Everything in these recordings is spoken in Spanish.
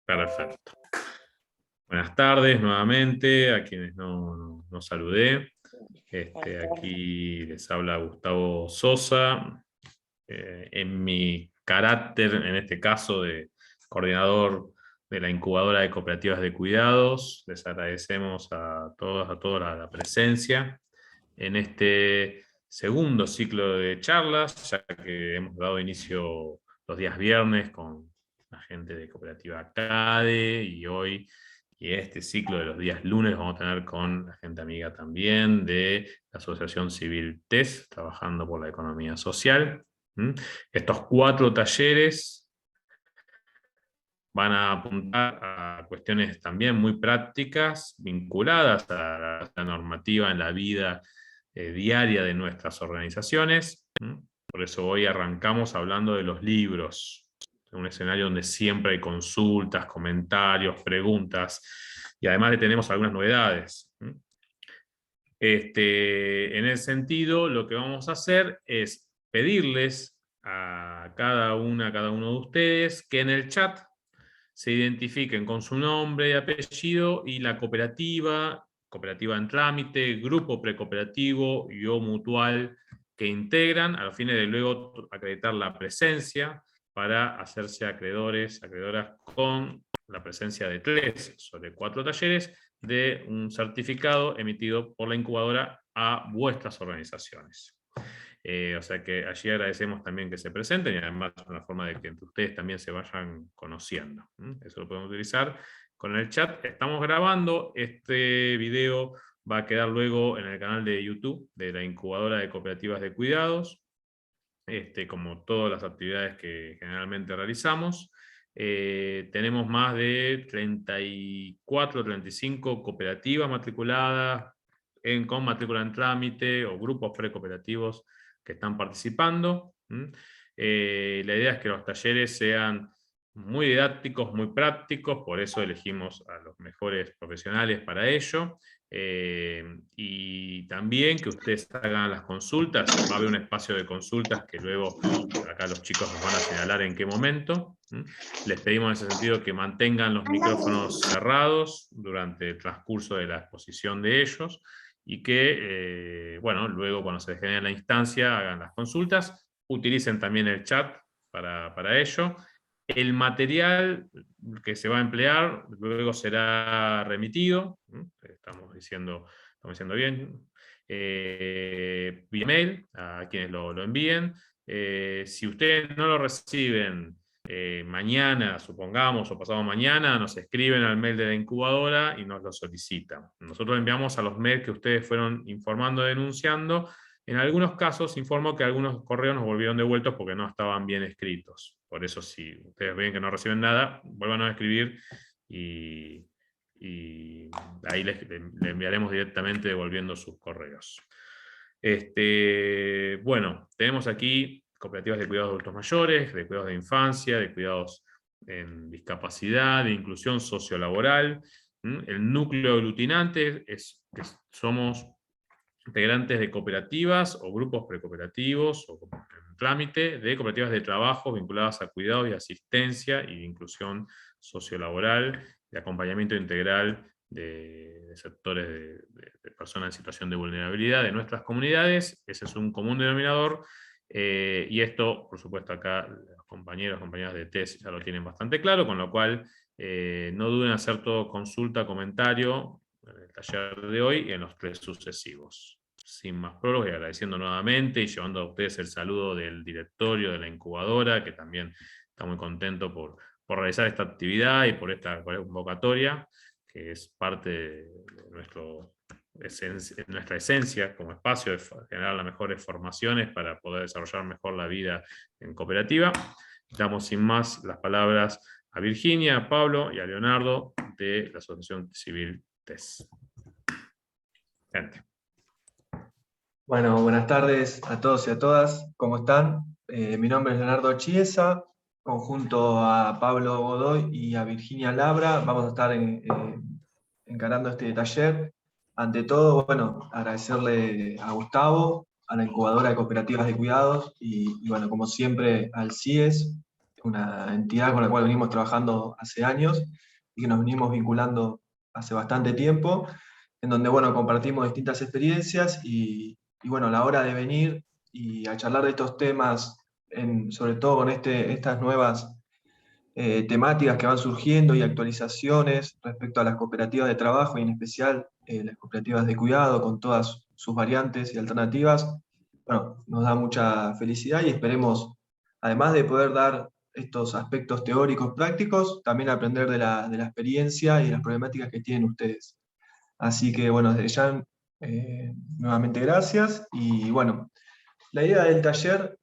Perfecto. Buenas tardes nuevamente a quienes no saludé. Buenas tardes. Aquí les habla Gustavo Sosa. En mi carácter, en este caso, de coordinador de la incubadora de cooperativas de cuidados, les agradecemos a todos la presencia en este segundo ciclo de charlas, ya que hemos dado inicio los días viernes con la gente de Cooperativa CADE y hoy, y en este ciclo de los días lunes, vamos a tener con la gente amiga también de la Asociación Civil TES, trabajando por la economía social. Estos 4 talleres van a apuntar a cuestiones también muy prácticas, vinculadas a la normativa en la vida diaria de nuestras organizaciones. Por eso hoy arrancamos hablando de los libros, un escenario donde siempre hay consultas, comentarios, preguntas, y además tenemos algunas novedades. En ese sentido, lo que vamos a hacer es pedirles a cada uno de ustedes que en el chat se identifiquen con su nombre y apellido y la cooperativa, cooperativa en trámite, grupo precooperativo y o mutual que integran, a los fines de luego acreditar la presencia para hacerse acreedoras con la presencia de 3 sobre 4 talleres de un certificado emitido por la incubadora a vuestras organizaciones. O sea que allí agradecemos también que se presenten y además es una forma de que entre ustedes también se vayan conociendo. Eso lo podemos utilizar con el chat. Estamos grabando, este video va a quedar luego en el canal de YouTube de la incubadora de cooperativas de cuidados, como todas las actividades que generalmente realizamos. Tenemos más de 34, 35 cooperativas matriculadas con matrícula en trámite o grupos precooperativos que están participando. La idea es que los talleres sean muy didácticos, muy prácticos, por eso elegimos a los mejores profesionales para ello. Y también que ustedes hagan las consultas. Va a haber un espacio de consultas que luego acá los chicos nos van a señalar en qué momento. Les pedimos en ese sentido que mantengan los micrófonos cerrados durante el transcurso de la exposición de ellos y que, bueno, luego cuando se genere la instancia hagan las consultas, utilicen también el chat para ello. El material que se va a emplear luego será remitido, estamos diciendo bien, vía mail a quienes lo envíen. Si ustedes no lo reciben mañana, supongamos, o pasado mañana, nos escriben al mail de la incubadora y nos lo solicitan. Nosotros enviamos a los mails que ustedes fueron informando, denunciando. En algunos casos informo que algunos correos nos volvieron devueltos porque no estaban bien escritos. Por eso, si ustedes ven que no reciben nada, vuelvan a escribir y ahí le enviaremos directamente devolviendo sus correos. Bueno, tenemos aquí cooperativas de cuidados de adultos mayores, de cuidados de infancia, de cuidados en discapacidad, de inclusión sociolaboral. El núcleo aglutinante somos integrantes de cooperativas o grupos precooperativos o en trámite de cooperativas de trabajo vinculadas a cuidados y asistencia y de inclusión sociolaboral, de acompañamiento integral de sectores de personas en situación de vulnerabilidad de nuestras comunidades. Ese es un común denominador. Y esto, por supuesto, acá los compañeros, compañeras de TES ya lo tienen bastante claro, con lo cual no duden en hacer todo consulta, comentario en el taller de hoy y en los 3 sucesivos. Sin más prólogos y agradeciendo nuevamente y llevando a ustedes el saludo del directorio de la incubadora, que también está muy contento por realizar esta actividad y por esta convocatoria, que es parte de nuestra esencia como espacio de generar las mejores formaciones para poder desarrollar mejor la vida en cooperativa. Damos sin más las palabras a Virginia, a Pablo y a Leonardo de la Asociación Civil TES. Gente. Bueno, buenas tardes a todos y a todas. ¿Cómo están? Mi nombre es Leonardo Chiesa. Conjunto a Pablo Godoy y a Virginia Labra, vamos a estar encarando este taller. Ante todo, bueno, agradecerle a Gustavo, a la incubadora de cooperativas de cuidados y bueno, como siempre, al CIES una entidad con la cual venimos trabajando hace años y que nos venimos vinculando hace bastante tiempo, en donde, bueno, compartimos distintas experiencias y bueno, a la hora de venir y a charlar de estos temas, sobre todo con estas nuevas temáticas que van surgiendo y actualizaciones respecto a las cooperativas de trabajo y en especial las cooperativas de cuidado con todas sus variantes y alternativas, bueno, nos da mucha felicidad y esperemos, además de poder dar estos aspectos teóricos prácticos, también aprender de la experiencia y de las problemáticas que tienen ustedes. Así que bueno, desde ya nuevamente gracias y bueno, la idea del taller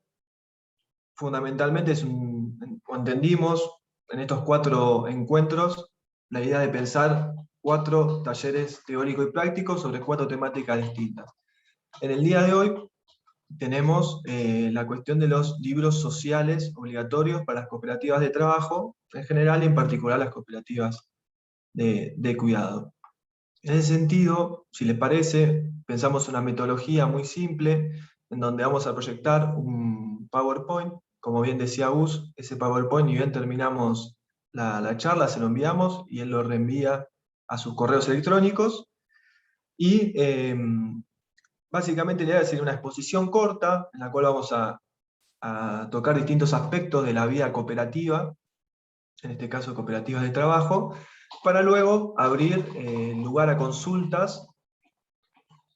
fundamentalmente o entendimos en estos 4 encuentros la idea de pensar 4 talleres teóricos y prácticos sobre 4 temáticas distintas. En el día de hoy tenemos la cuestión de los libros sociales obligatorios para las cooperativas de trabajo en general y en particular las cooperativas de cuidado. En ese sentido, si les parece, pensamos una metodología muy simple en donde vamos a proyectar un PowerPoint. Como bien decía Gus, ese PowerPoint, y bien terminamos la charla, se lo enviamos y él lo reenvía a sus correos electrónicos. Y básicamente le voy a decir una exposición corta en la cual vamos a tocar distintos aspectos de la vida cooperativa, en este caso cooperativas de trabajo, para luego abrir lugar a consultas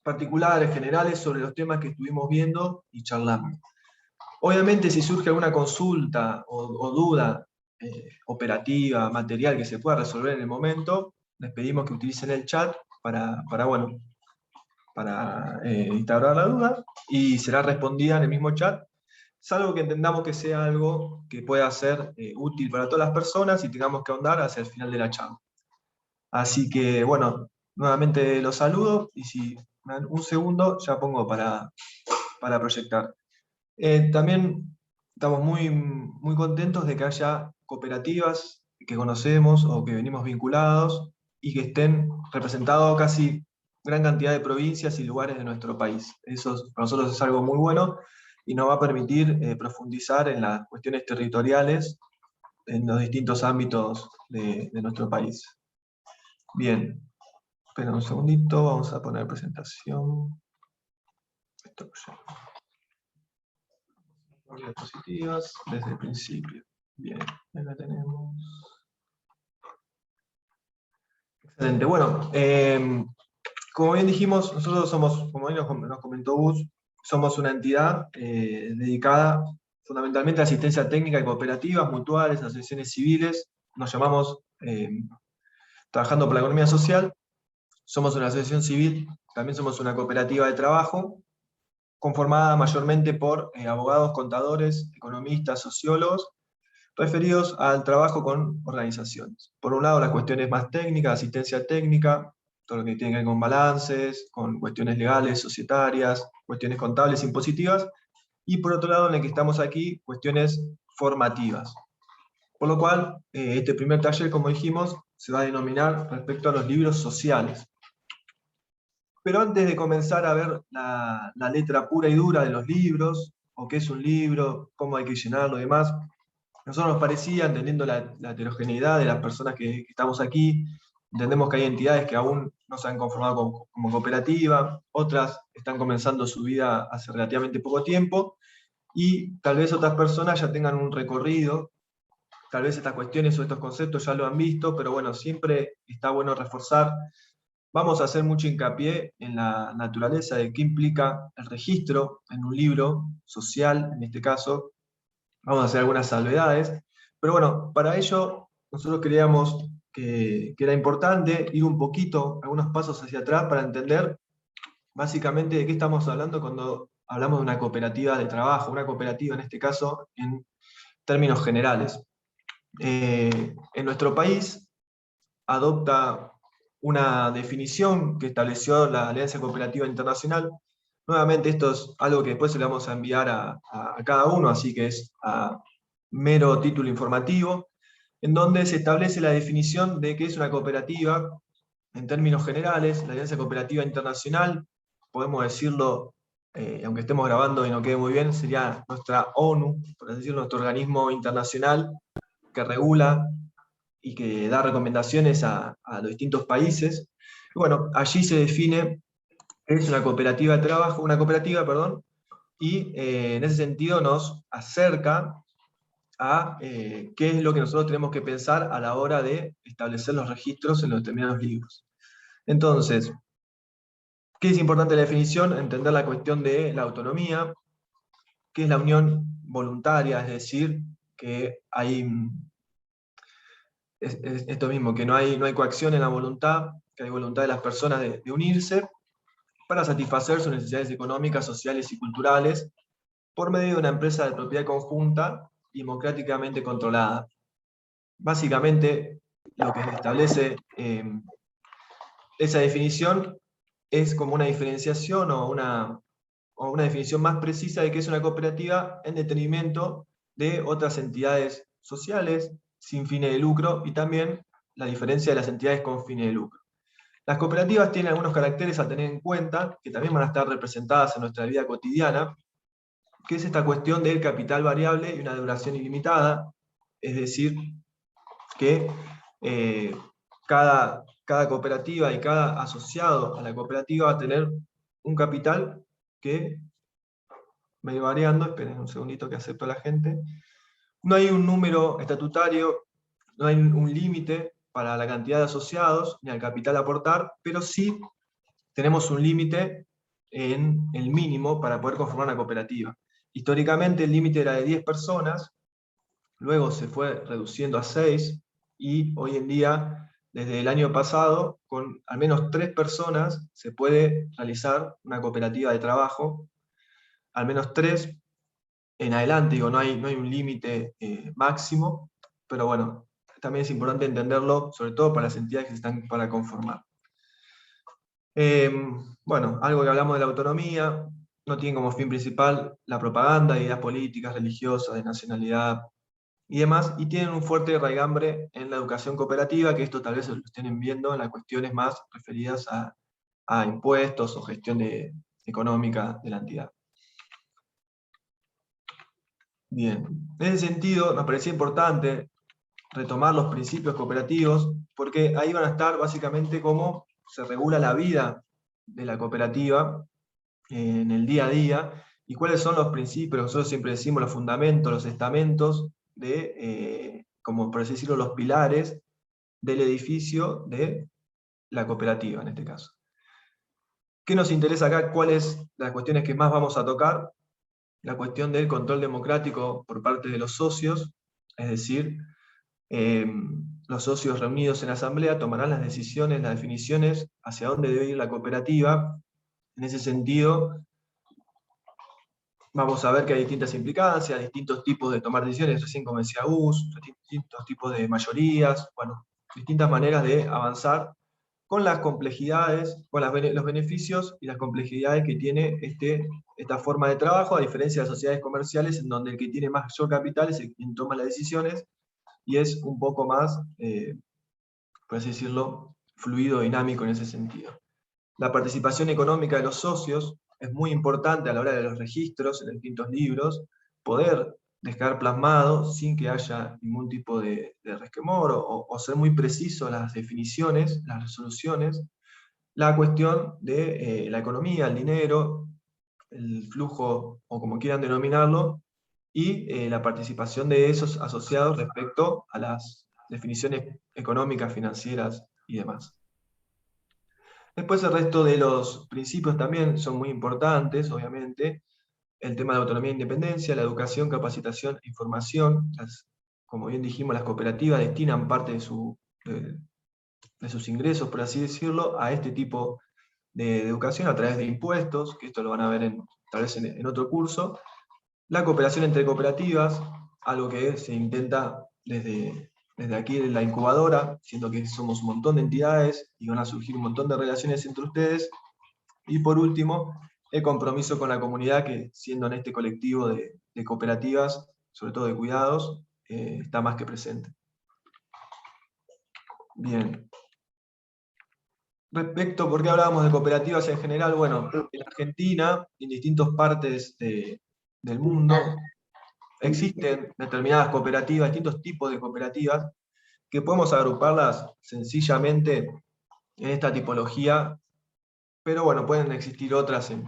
particulares, generales, sobre los temas que estuvimos viendo y charlando. Obviamente, si surge alguna consulta o duda operativa, material, que se pueda resolver en el momento, les pedimos que utilicen el chat para instaurar la duda, y será respondida en el mismo chat, salvo que entendamos que sea algo que pueda ser útil para todas las personas y tengamos que ahondar hacia el final de la charla. Así que, bueno, nuevamente los saludo, y si me dan un segundo, ya pongo para proyectar. También estamos muy, muy contentos de que haya cooperativas que conocemos o que venimos vinculados y que estén representados casi gran cantidad de provincias y lugares de nuestro país. Eso para nosotros es algo muy bueno y nos va a permitir profundizar en las cuestiones territoriales en los distintos ámbitos de nuestro país. Bien, espera un segundito, vamos a poner presentación. Esto ya. Diapositivas desde el principio. Bien, acá tenemos. Excelente. Bueno, como bien dijimos, nosotros somos, como bien nos comentó Gus, somos una entidad dedicada fundamentalmente a asistencia técnica y cooperativas, mutuales, asociaciones civiles. Nos llamamos Trabajando por la Economía Social. Somos una asociación civil, también somos una cooperativa de trabajo, conformada mayormente por abogados, contadores, economistas, sociólogos, referidos al trabajo con organizaciones. Por un lado, las cuestiones más técnicas, asistencia técnica, todo lo que tiene que ver con balances, con cuestiones legales, societarias, cuestiones contables, impositivas, y por otro lado, en el que estamos aquí, cuestiones formativas. Por lo cual, este primer taller, como dijimos, se va a denominar respecto a los libros sociales. Pero antes de comenzar a ver la letra pura y dura de los libros, o qué es un libro, cómo hay que llenarlo y demás, a nosotros nos parecía, entendiendo la heterogeneidad de las personas que estamos aquí, entendemos que hay entidades que aún no se han conformado como cooperativa, otras están comenzando su vida hace relativamente poco tiempo, y tal vez otras personas ya tengan un recorrido, tal vez estas cuestiones o estos conceptos ya lo han visto, pero bueno, siempre está bueno reforzar. Vamos a hacer mucho hincapié en la naturaleza de qué implica el registro en un libro social, en este caso. Vamos a hacer algunas salvedades, pero bueno, para ello nosotros creíamos que era importante ir un poquito, algunos pasos hacia atrás, para entender básicamente de qué estamos hablando cuando hablamos de una cooperativa de trabajo, una cooperativa en este caso en términos generales. En nuestro país adopta una definición que estableció la Alianza Cooperativa Internacional. Nuevamente, esto es algo que después se le vamos a enviar a cada uno, así que es a mero título informativo, en donde se establece la definición de qué es una cooperativa en términos generales. La Alianza Cooperativa Internacional, podemos decirlo aunque estemos grabando y no quede muy bien, sería nuestra ONU, por así decirlo, nuestro organismo internacional que regula y que da recomendaciones a los distintos países. Y bueno, allí se define qué es una cooperativa de trabajo, una cooperativa, perdón, y en ese sentido nos acerca a qué es lo que nosotros tenemos que pensar a la hora de establecer los registros en los determinados libros. Entonces, ¿qué es importante la definición? Entender la cuestión de la autonomía, qué es la unión voluntaria, es decir, que hay esto mismo, que no hay coacción en la voluntad, que hay voluntad de las personas de unirse para satisfacer sus necesidades económicas, sociales y culturales por medio de una empresa de propiedad conjunta y democráticamente controlada. Básicamente, lo que establece esa definición es como una diferenciación o una definición más precisa de qué es una cooperativa en detrimento de otras entidades sociales sin fines de lucro y también la diferencia de las entidades con fines de lucro. Las cooperativas tienen algunos caracteres a tener en cuenta que también van a estar representadas en nuestra vida cotidiana, que es esta cuestión del capital variable y una duración ilimitada, es decir, que cada cooperativa y cada asociado a la cooperativa va a tener un capital que va a ir variando, esperen un segundito que acepto a la gente. No hay un número estatutario, no hay un límite para la cantidad de asociados ni al capital a aportar, pero sí tenemos un límite en el mínimo para poder conformar una cooperativa. Históricamente el límite era de 10 personas, luego se fue reduciendo a 6 y hoy en día, desde el año pasado, con al menos 3 personas se puede realizar una cooperativa de trabajo, al menos 3 en adelante, digo, no hay un límite máximo, pero bueno, también es importante entenderlo, sobre todo para las entidades que se están para conformar. Bueno, algo que hablamos de la autonomía, no tiene como fin principal la propaganda, ideas políticas, religiosas, de nacionalidad y demás, y tienen un fuerte raigambre en la educación cooperativa, que esto tal vez lo estén viendo en las cuestiones más referidas a impuestos o gestión económica de la entidad. Bien, en ese sentido nos parecía importante retomar los principios cooperativos, porque ahí van a estar básicamente cómo se regula la vida de la cooperativa en el día a día, y cuáles son los principios, nosotros siempre decimos los fundamentos, los estamentos, como por así decirlo, los pilares del edificio de la cooperativa en este caso. ¿Qué nos interesa acá? ¿Cuáles las cuestiones que más vamos a tocar? La cuestión del control democrático por parte de los socios, es decir, los socios reunidos en la asamblea tomarán las decisiones, las definiciones hacia dónde debe ir la cooperativa. En ese sentido, vamos a ver que hay distintas implicancias, distintos tipos de tomar decisiones, recién como decía Gus, distintos tipos de mayorías, bueno, distintas maneras de avanzar con las complejidades, con los beneficios y las complejidades que tiene esta forma de trabajo, a diferencia de las sociedades comerciales, en donde el que tiene mayor capital es el quien toma las decisiones y es un poco más, por así decirlo, fluido, dinámico en ese sentido. La participación económica de los socios es muy importante a la hora de los registros en distintos libros, poder dejar plasmado sin que haya ningún tipo de resquemor o ser muy preciso las definiciones, las resoluciones, la cuestión de la economía, el dinero, el flujo o como quieran denominarlo, y la participación de esos asociados respecto a las definiciones económicas, financieras y demás. Después el resto de los principios también son muy importantes, obviamente. El tema de la autonomía e independencia, la educación, capacitación e información. Como bien dijimos, las cooperativas destinan parte de sus ingresos, por así decirlo, a este tipo de educación a través de impuestos, que esto lo van a ver tal vez en otro curso. La cooperación entre cooperativas, algo que se intenta desde aquí en la incubadora, siendo que somos un montón de entidades y van a surgir un montón de relaciones entre ustedes. Y por último, el compromiso con la comunidad, que siendo en este colectivo de cooperativas, sobre todo de cuidados, está más que presente. Bien. Respecto, ¿por qué hablábamos de cooperativas en general? Bueno, en Argentina, en distintas partes del mundo, existen determinadas cooperativas, distintos tipos de cooperativas, que podemos agruparlas sencillamente en esta tipología, pero bueno, pueden existir otras en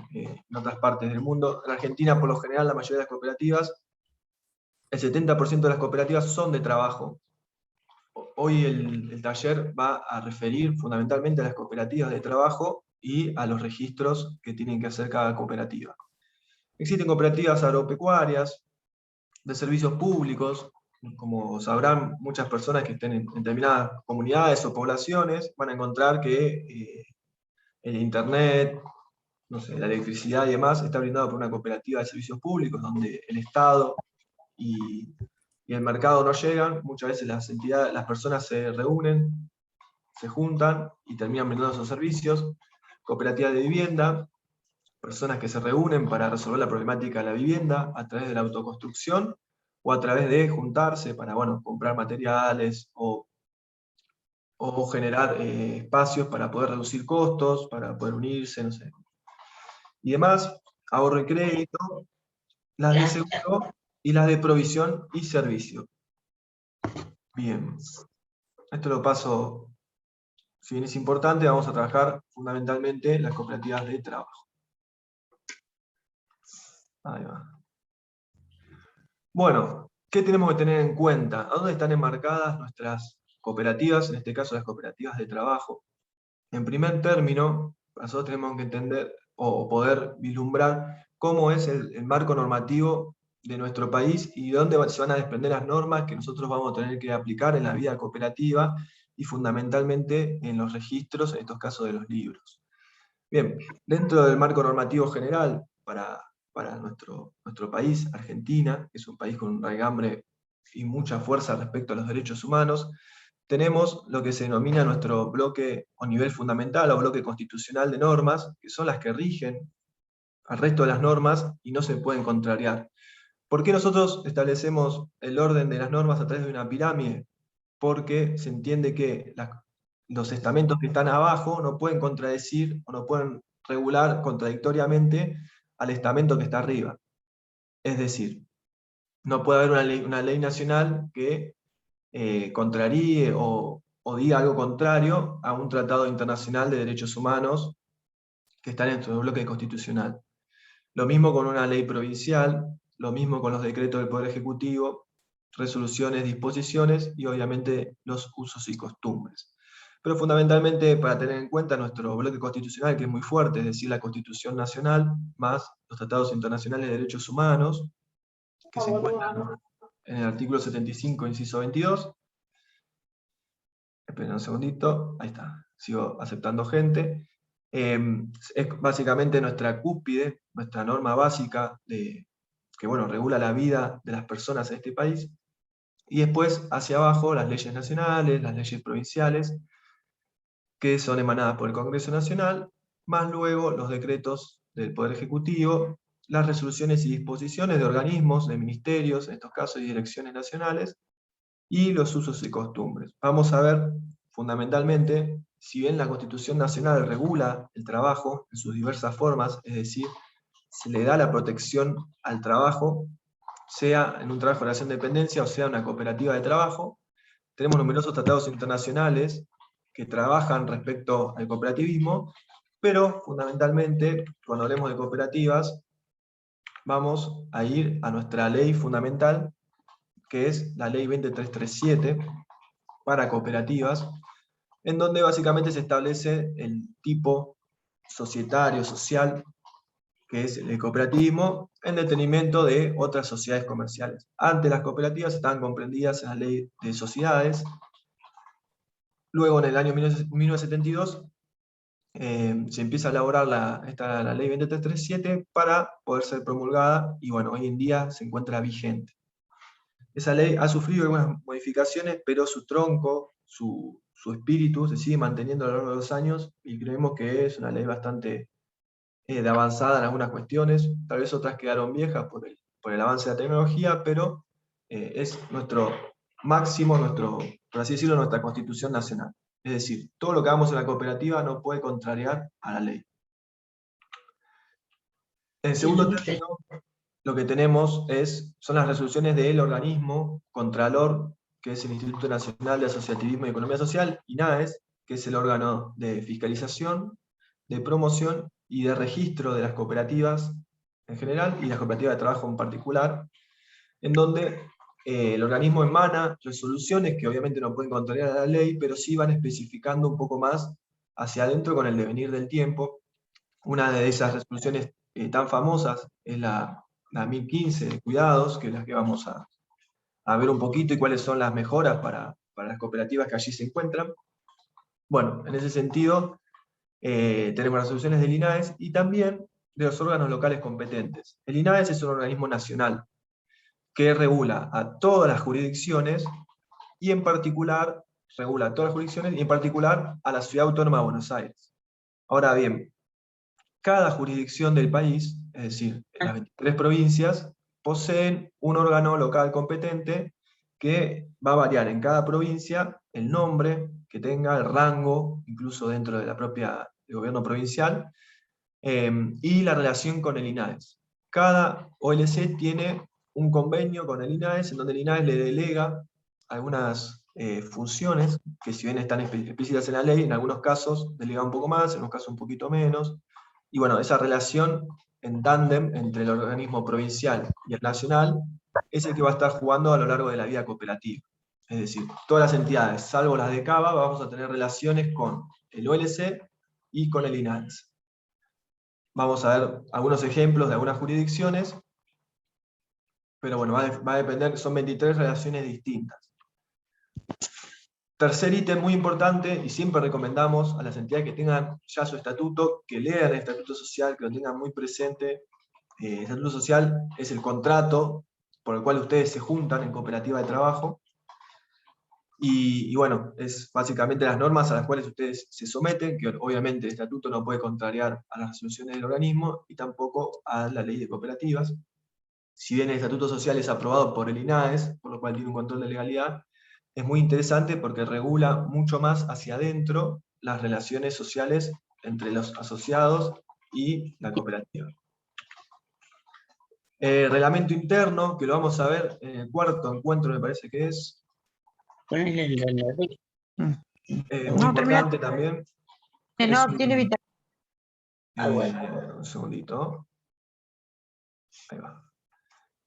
otras partes del mundo. En Argentina, por lo general, la mayoría de las cooperativas, el 70% de las cooperativas son de trabajo. Hoy el taller va a referir fundamentalmente a las cooperativas de trabajo y a los registros que tienen que hacer cada cooperativa. Existen cooperativas agropecuarias, de servicios públicos, como sabrán muchas personas que estén en determinadas comunidades o poblaciones, van a encontrar que el internet, no sé, la electricidad y demás está brindado por una cooperativa de servicios públicos, donde el Estado y el mercado no llegan. Muchas veces las personas se reúnen, se juntan y terminan brindando esos servicios. Cooperativas de vivienda, personas que se reúnen para resolver la problemática de la vivienda a través de la autoconstrucción o a través de juntarse para, bueno, comprar materiales o generar espacios para poder reducir costos, para poder unirse, no sé. Y demás, ahorro y crédito, las de seguro y las de provisión y servicio. Bien, esto lo paso, si bien es importante, vamos a trabajar fundamentalmente las cooperativas de trabajo. Ahí va. Bueno, ¿qué tenemos que tener en cuenta? ¿A dónde están enmarcadas nuestras cooperativas, en este caso las cooperativas de trabajo? En primer término, nosotros tenemos que entender o poder vislumbrar cómo es el marco normativo de nuestro país y de dónde se van a desprender las normas que nosotros vamos a tener que aplicar en la vida cooperativa y fundamentalmente en los registros, en estos casos de los libros. Bien, dentro del marco normativo general para nuestro país, Argentina, que es un país con un raigambre y mucha fuerza respecto a los derechos humanos, tenemos lo que se denomina nuestro bloque o nivel fundamental o bloque constitucional de normas, que son las que rigen al resto de las normas y no se pueden contrariar. ¿Por qué nosotros establecemos el orden de las normas a través de una pirámide? Porque se entiende que los estamentos que están abajo no pueden contradecir o no pueden regular contradictoriamente al estamento que está arriba. Es decir, no puede haber una ley nacional que contraríe o diga algo contrario a un tratado internacional de derechos humanos que está dentro del bloque constitucional. Lo mismo con una ley provincial, lo mismo con los decretos del Poder Ejecutivo, resoluciones, disposiciones y obviamente los usos y costumbres. Pero fundamentalmente para tener en cuenta nuestro bloque constitucional, que es muy fuerte, es decir, la Constitución Nacional, más los tratados internacionales de derechos humanos, que se encuentran en el artículo 75, inciso 22. Esperen un segundito, ahí está, sigo aceptando gente. Es básicamente nuestra cúspide, nuestra norma básica que bueno, regula la vida de las personas en este país. Y después, hacia abajo, las leyes nacionales, las leyes provinciales, que son emanadas por el Congreso Nacional, más luego los decretos del Poder Ejecutivo, las resoluciones y disposiciones de organismos, de ministerios, en estos casos, y direcciones nacionales, y los usos y costumbres. Vamos a ver, fundamentalmente, si bien la Constitución Nacional regula el trabajo en sus diversas formas, es decir, se le da la protección al trabajo, sea en un trabajo de relación de dependencia o sea una cooperativa de trabajo, tenemos numerosos tratados internacionales que trabajan respecto al cooperativismo, pero fundamentalmente, cuando hablemos de cooperativas, vamos a ir a nuestra ley fundamental, que es la ley 20337 para cooperativas, en donde básicamente se establece el tipo societario, social, que es el cooperativismo, en detrimento de otras sociedades comerciales. Antes las cooperativas estaban comprendidas en la ley de sociedades. Luego, en el año 1972, se empieza a elaborar la ley 20337 para poder ser promulgada y bueno, hoy en día se encuentra vigente. Esa ley ha sufrido algunas modificaciones, pero su tronco, su espíritu se sigue manteniendo a lo largo de los años y creemos que es una ley bastante de avanzada en algunas cuestiones, tal vez otras quedaron viejas por el avance de la tecnología, pero es nuestro máximo, por así decirlo, nuestra Constitución Nacional. Es decir, todo lo que hagamos en la cooperativa no puede contrariar a la ley. En segundo término, lo que tenemos son las resoluciones del organismo Contralor, que es el Instituto Nacional de Asociativismo y Economía Social, INAES, que es el órgano de fiscalización, de promoción y de registro de las cooperativas en general y las cooperativas de trabajo en particular, en donde el organismo emana resoluciones que obviamente no pueden contrariar a la ley, pero sí van especificando un poco más hacia adentro con el devenir del tiempo. Una de esas resoluciones tan famosas es la 1015 de cuidados, que es la que vamos a ver un poquito y cuáles son las mejoras para las cooperativas que allí se encuentran. Bueno, en ese sentido, tenemos las resoluciones del INAES y también de los órganos locales competentes. El INAES es un organismo nacional que regula a todas las jurisdicciones y en particular, regula a todas las jurisdicciones y en particular a la Ciudad Autónoma de Buenos Aires. Ahora bien, cada jurisdicción del país, es decir, las 23 provincias, poseen un órgano local competente que va a variar en cada provincia el nombre que tenga, el rango, incluso dentro de la propia gobierno provincial, y la relación con el INAES. Cada OLC tiene un convenio con el INAES en donde el INAES le delega algunas funciones que, si bien están explícitas en la ley, en algunos casos delega un poco más, en otros casos un poquito menos. Y bueno, esa relación en tándem entre el organismo provincial y el nacional es el que va a estar jugando a lo largo de la vida cooperativa. Es decir, todas las entidades, salvo las de Cava, vamos a tener relaciones con el OLC y con el INAES. Vamos a ver algunos ejemplos de algunas jurisdicciones, pero bueno, va a depender, son 23 relaciones distintas. Tercer ítem muy importante, y siempre recomendamos a las entidades que tengan ya su estatuto, que lean el estatuto social, que lo tengan muy presente. El estatuto social es el contrato por el cual ustedes se juntan en cooperativa de trabajo, y bueno, es básicamente las normas a las cuales ustedes se someten, que obviamente el estatuto no puede contrariar a las resoluciones del organismo y tampoco a la ley de cooperativas. Si bien el estatuto social es aprobado por el INAES, por lo cual tiene un control de legalidad, es muy interesante porque regula mucho más hacia adentro las relaciones sociales entre los asociados y la cooperativa. Reglamento interno, que lo vamos a ver en el cuarto encuentro, me parece que es. Muy importante también. No, tiene vitamina. Un segundito. Ahí va.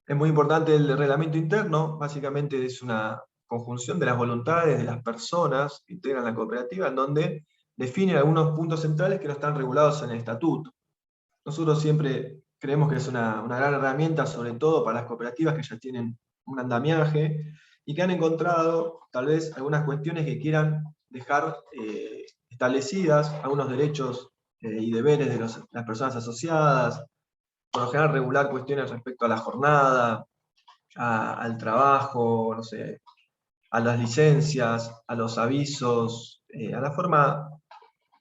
Es muy importante el reglamento interno, básicamente es una conjunción de las voluntades de las personas que integran la cooperativa, en donde definen algunos puntos centrales que no están regulados en el estatuto. Nosotros siempre creemos que es una gran herramienta, sobre todo para las cooperativas que ya tienen un andamiaje y que han encontrado tal vez algunas cuestiones que quieran dejar establecidas, algunos derechos y deberes de las personas asociadas, por lo general regular cuestiones respecto a la jornada, al trabajo, no sé, a las licencias, a los avisos, a la forma,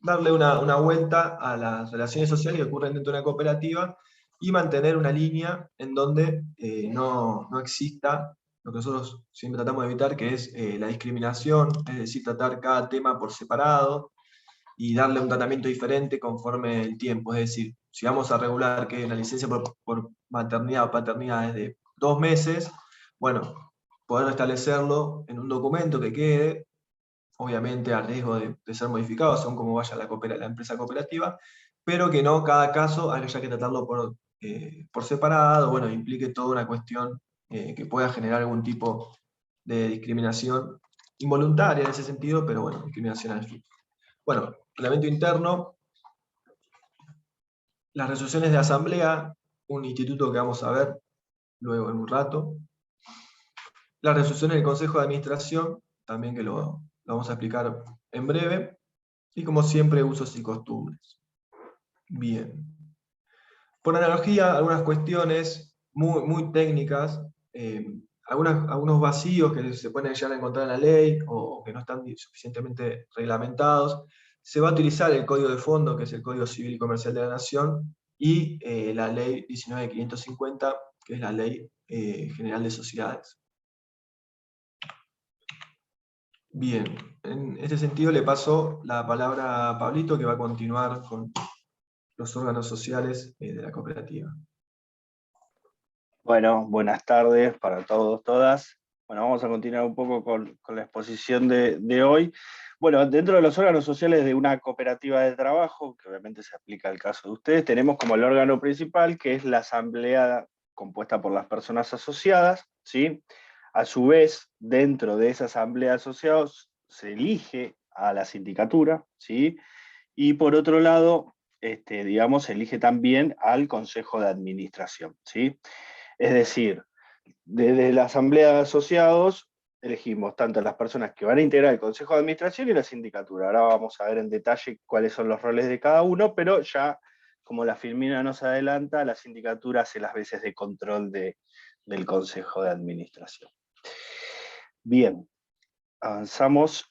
darle una vuelta a las relaciones sociales que ocurren dentro de una cooperativa y mantener una línea en donde no exista lo que nosotros siempre tratamos de evitar, que es la discriminación, es decir, tratar cada tema por separado y darle un tratamiento diferente conforme el tiempo. Es decir, si vamos a regular que una licencia por maternidad o paternidad es de 2 meses, bueno, poder establecerlo en un documento que quede, obviamente a riesgo de ser modificado según cómo vaya la empresa cooperativa, pero que no cada caso haya que tratarlo por separado, bueno, implique toda una cuestión que pueda generar algún tipo de discriminación involuntaria en ese sentido, pero bueno, discriminación al fin. Bueno, reglamento interno, las resoluciones de asamblea, un instituto que vamos a ver luego en un rato. Las resoluciones del Consejo de Administración, también que lo vamos a explicar en breve. Y como siempre, usos y costumbres. Bien. Por analogía, algunas cuestiones muy técnicas, algunos vacíos que se pueden llegar a encontrar en la ley o que no están suficientemente reglamentados, se va a utilizar el Código de Fondo, que es el Código Civil y Comercial de la Nación, y la Ley 19.550, que es la Ley General de Sociedades. Bien, en este sentido le paso la palabra a Pablito, que va a continuar con los órganos sociales de la cooperativa. Bueno, buenas tardes para todos, todas. Bueno, vamos a continuar un poco con la exposición de hoy. Bueno, dentro de los órganos sociales de una cooperativa de trabajo, que obviamente se aplica al caso de ustedes, tenemos como el órgano principal, que es la asamblea compuesta por las personas asociadas, ¿sí? A su vez, dentro de esa asamblea de asociados, se elige a la sindicatura, ¿sí? Y por otro lado, digamos, se elige también al consejo de administración, ¿sí? Es decir, desde la asamblea de asociados elegimos tanto las personas que van a integrar el consejo de administración y la sindicatura. Ahora vamos a ver en detalle cuáles son los roles de cada uno, pero ya, como la Filmina nos adelanta, la sindicatura hace las veces de control del consejo de administración. Bien, avanzamos.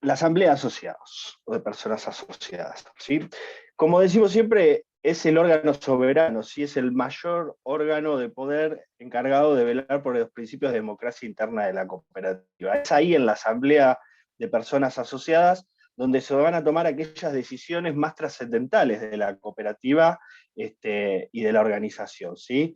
La asamblea de asociados, o de personas asociadas, ¿sí? Como decimos siempre, es el órgano soberano, ¿sí? Es el mayor órgano de poder encargado de velar por los principios de democracia interna de la cooperativa. Es ahí en la asamblea de personas asociadas donde se van a tomar aquellas decisiones más trascendentales de la cooperativa y de la organización, ¿sí?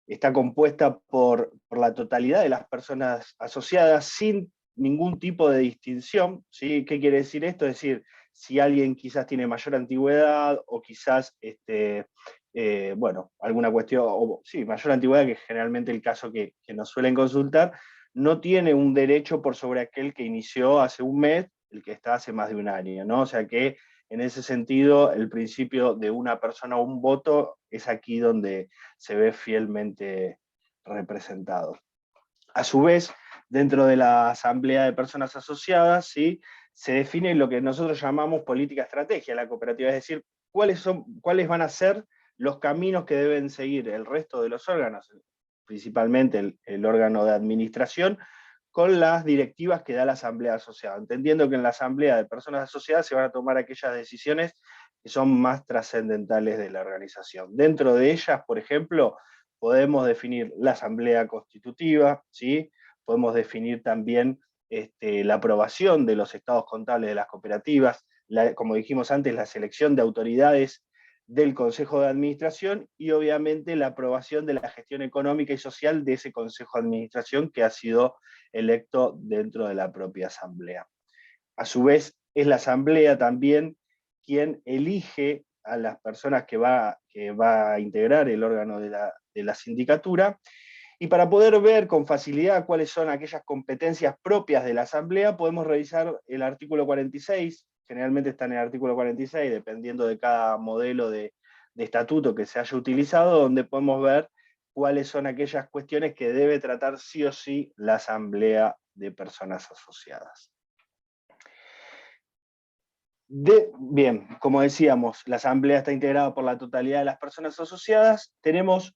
Está compuesta por la totalidad de las personas asociadas sin ningún tipo de distinción, ¿sí? ¿Qué quiere decir esto? Es decir, si alguien quizás tiene mayor antigüedad o quizás, bueno, alguna cuestión, o sí, mayor antigüedad, que es generalmente el caso que nos suelen consultar, no tiene un derecho por sobre aquel que inició hace un mes, el que está hace más de un año, ¿no? O sea que en ese sentido, el principio de una persona o un voto es aquí donde se ve fielmente representado. A su vez, dentro de la asamblea de personas asociadas, ¿sí? Se define lo que nosotros llamamos política estrategia de la cooperativa, es decir, cuáles van a ser los caminos que deben seguir el resto de los órganos, principalmente el órgano de administración, con las directivas que da la asamblea asociada, entendiendo que en la asamblea de personas asociadas se van a tomar aquellas decisiones que son más trascendentales de la organización. Dentro de ellas, por ejemplo, podemos definir la asamblea constitutiva, ¿sí? Podemos definir también la aprobación de los estados contables de las cooperativas, como dijimos antes, la selección de autoridades del Consejo de Administración y obviamente la aprobación de la gestión económica y social de ese Consejo de Administración que ha sido electo dentro de la propia Asamblea. A su vez, es la Asamblea también quien elige a las personas que va a integrar el órgano de la sindicatura, y para poder ver con facilidad cuáles son aquellas competencias propias de la Asamblea, podemos revisar el artículo 46, generalmente está en el artículo 46, dependiendo de cada modelo de estatuto que se haya utilizado, donde podemos ver cuáles son aquellas cuestiones que debe tratar sí o sí la Asamblea de personas asociadas. Bien, como decíamos, la Asamblea está integrada por la totalidad de las personas asociadas. Tenemos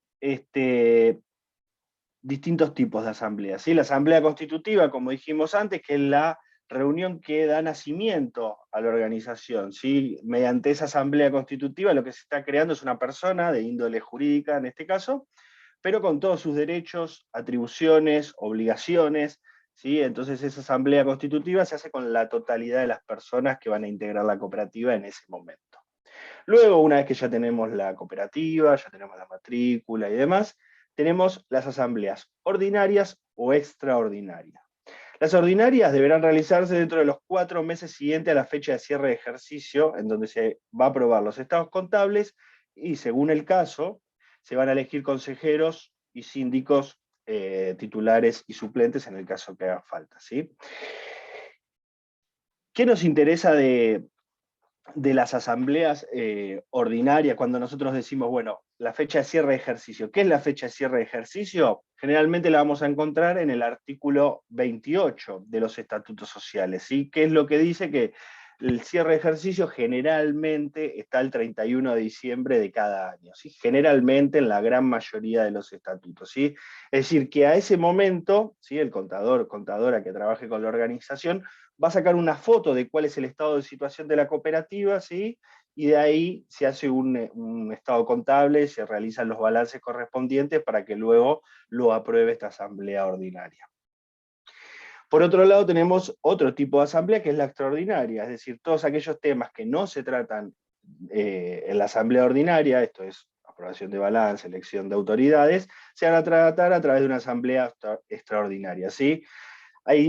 distintos tipos de asambleas, ¿sí? La asamblea constitutiva, como dijimos antes, que es la reunión que da nacimiento a la organización, ¿sí? Mediante esa asamblea constitutiva lo que se está creando es una persona de índole jurídica, en este caso, pero con todos sus derechos, atribuciones, obligaciones, ¿sí? Entonces esa asamblea constitutiva se hace con la totalidad de las personas que van a integrar la cooperativa en ese momento. Luego, una vez que ya tenemos la cooperativa, ya tenemos la matrícula y demás, tenemos las asambleas ordinarias o extraordinarias. Las ordinarias deberán realizarse dentro de los 4 meses siguientes a la fecha de cierre de ejercicio, en donde se va a aprobar los estados contables y, según el caso, se van a elegir consejeros y síndicos titulares y suplentes en el caso que haga falta, ¿sí? ¿Qué nos interesa de las asambleas ordinarias, cuando nosotros decimos, bueno, la fecha de cierre de ejercicio? ¿Qué es la fecha de cierre de ejercicio? Generalmente la vamos a encontrar en el artículo 28 de los estatutos sociales, ¿sí? ¿Qué es lo que dice? Que el cierre de ejercicio generalmente está el 31 de diciembre de cada año, ¿sí? Generalmente en la gran mayoría de los estatutos, ¿sí? Es decir, que a ese momento, ¿sí? El contador, contadora que trabaje con la organización, va a sacar una foto de cuál es el estado de situación de la cooperativa, ¿sí? Y de ahí se hace un estado contable, se realizan los balances correspondientes para que luego lo apruebe esta asamblea ordinaria. Por otro lado, tenemos otro tipo de asamblea que es la extraordinaria, es decir, todos aquellos temas que no se tratan en la asamblea ordinaria, esto es aprobación de balance, elección de autoridades, se van a tratar a través de una asamblea extraordinaria, ¿sí?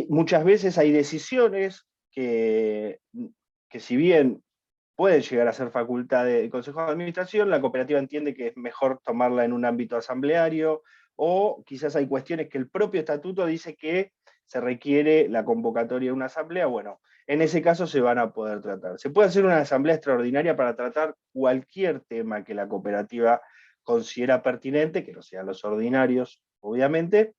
Muchas veces hay decisiones que si bien pueden llegar a ser facultad del Consejo de Administración, la cooperativa entiende que es mejor tomarla en un ámbito asambleario, o quizás hay cuestiones que el propio estatuto dice que se requiere la convocatoria de una asamblea. Bueno, en ese caso se van a poder tratar. Se puede hacer una asamblea extraordinaria para tratar cualquier tema que la cooperativa considera pertinente, que no sean los ordinarios, obviamente,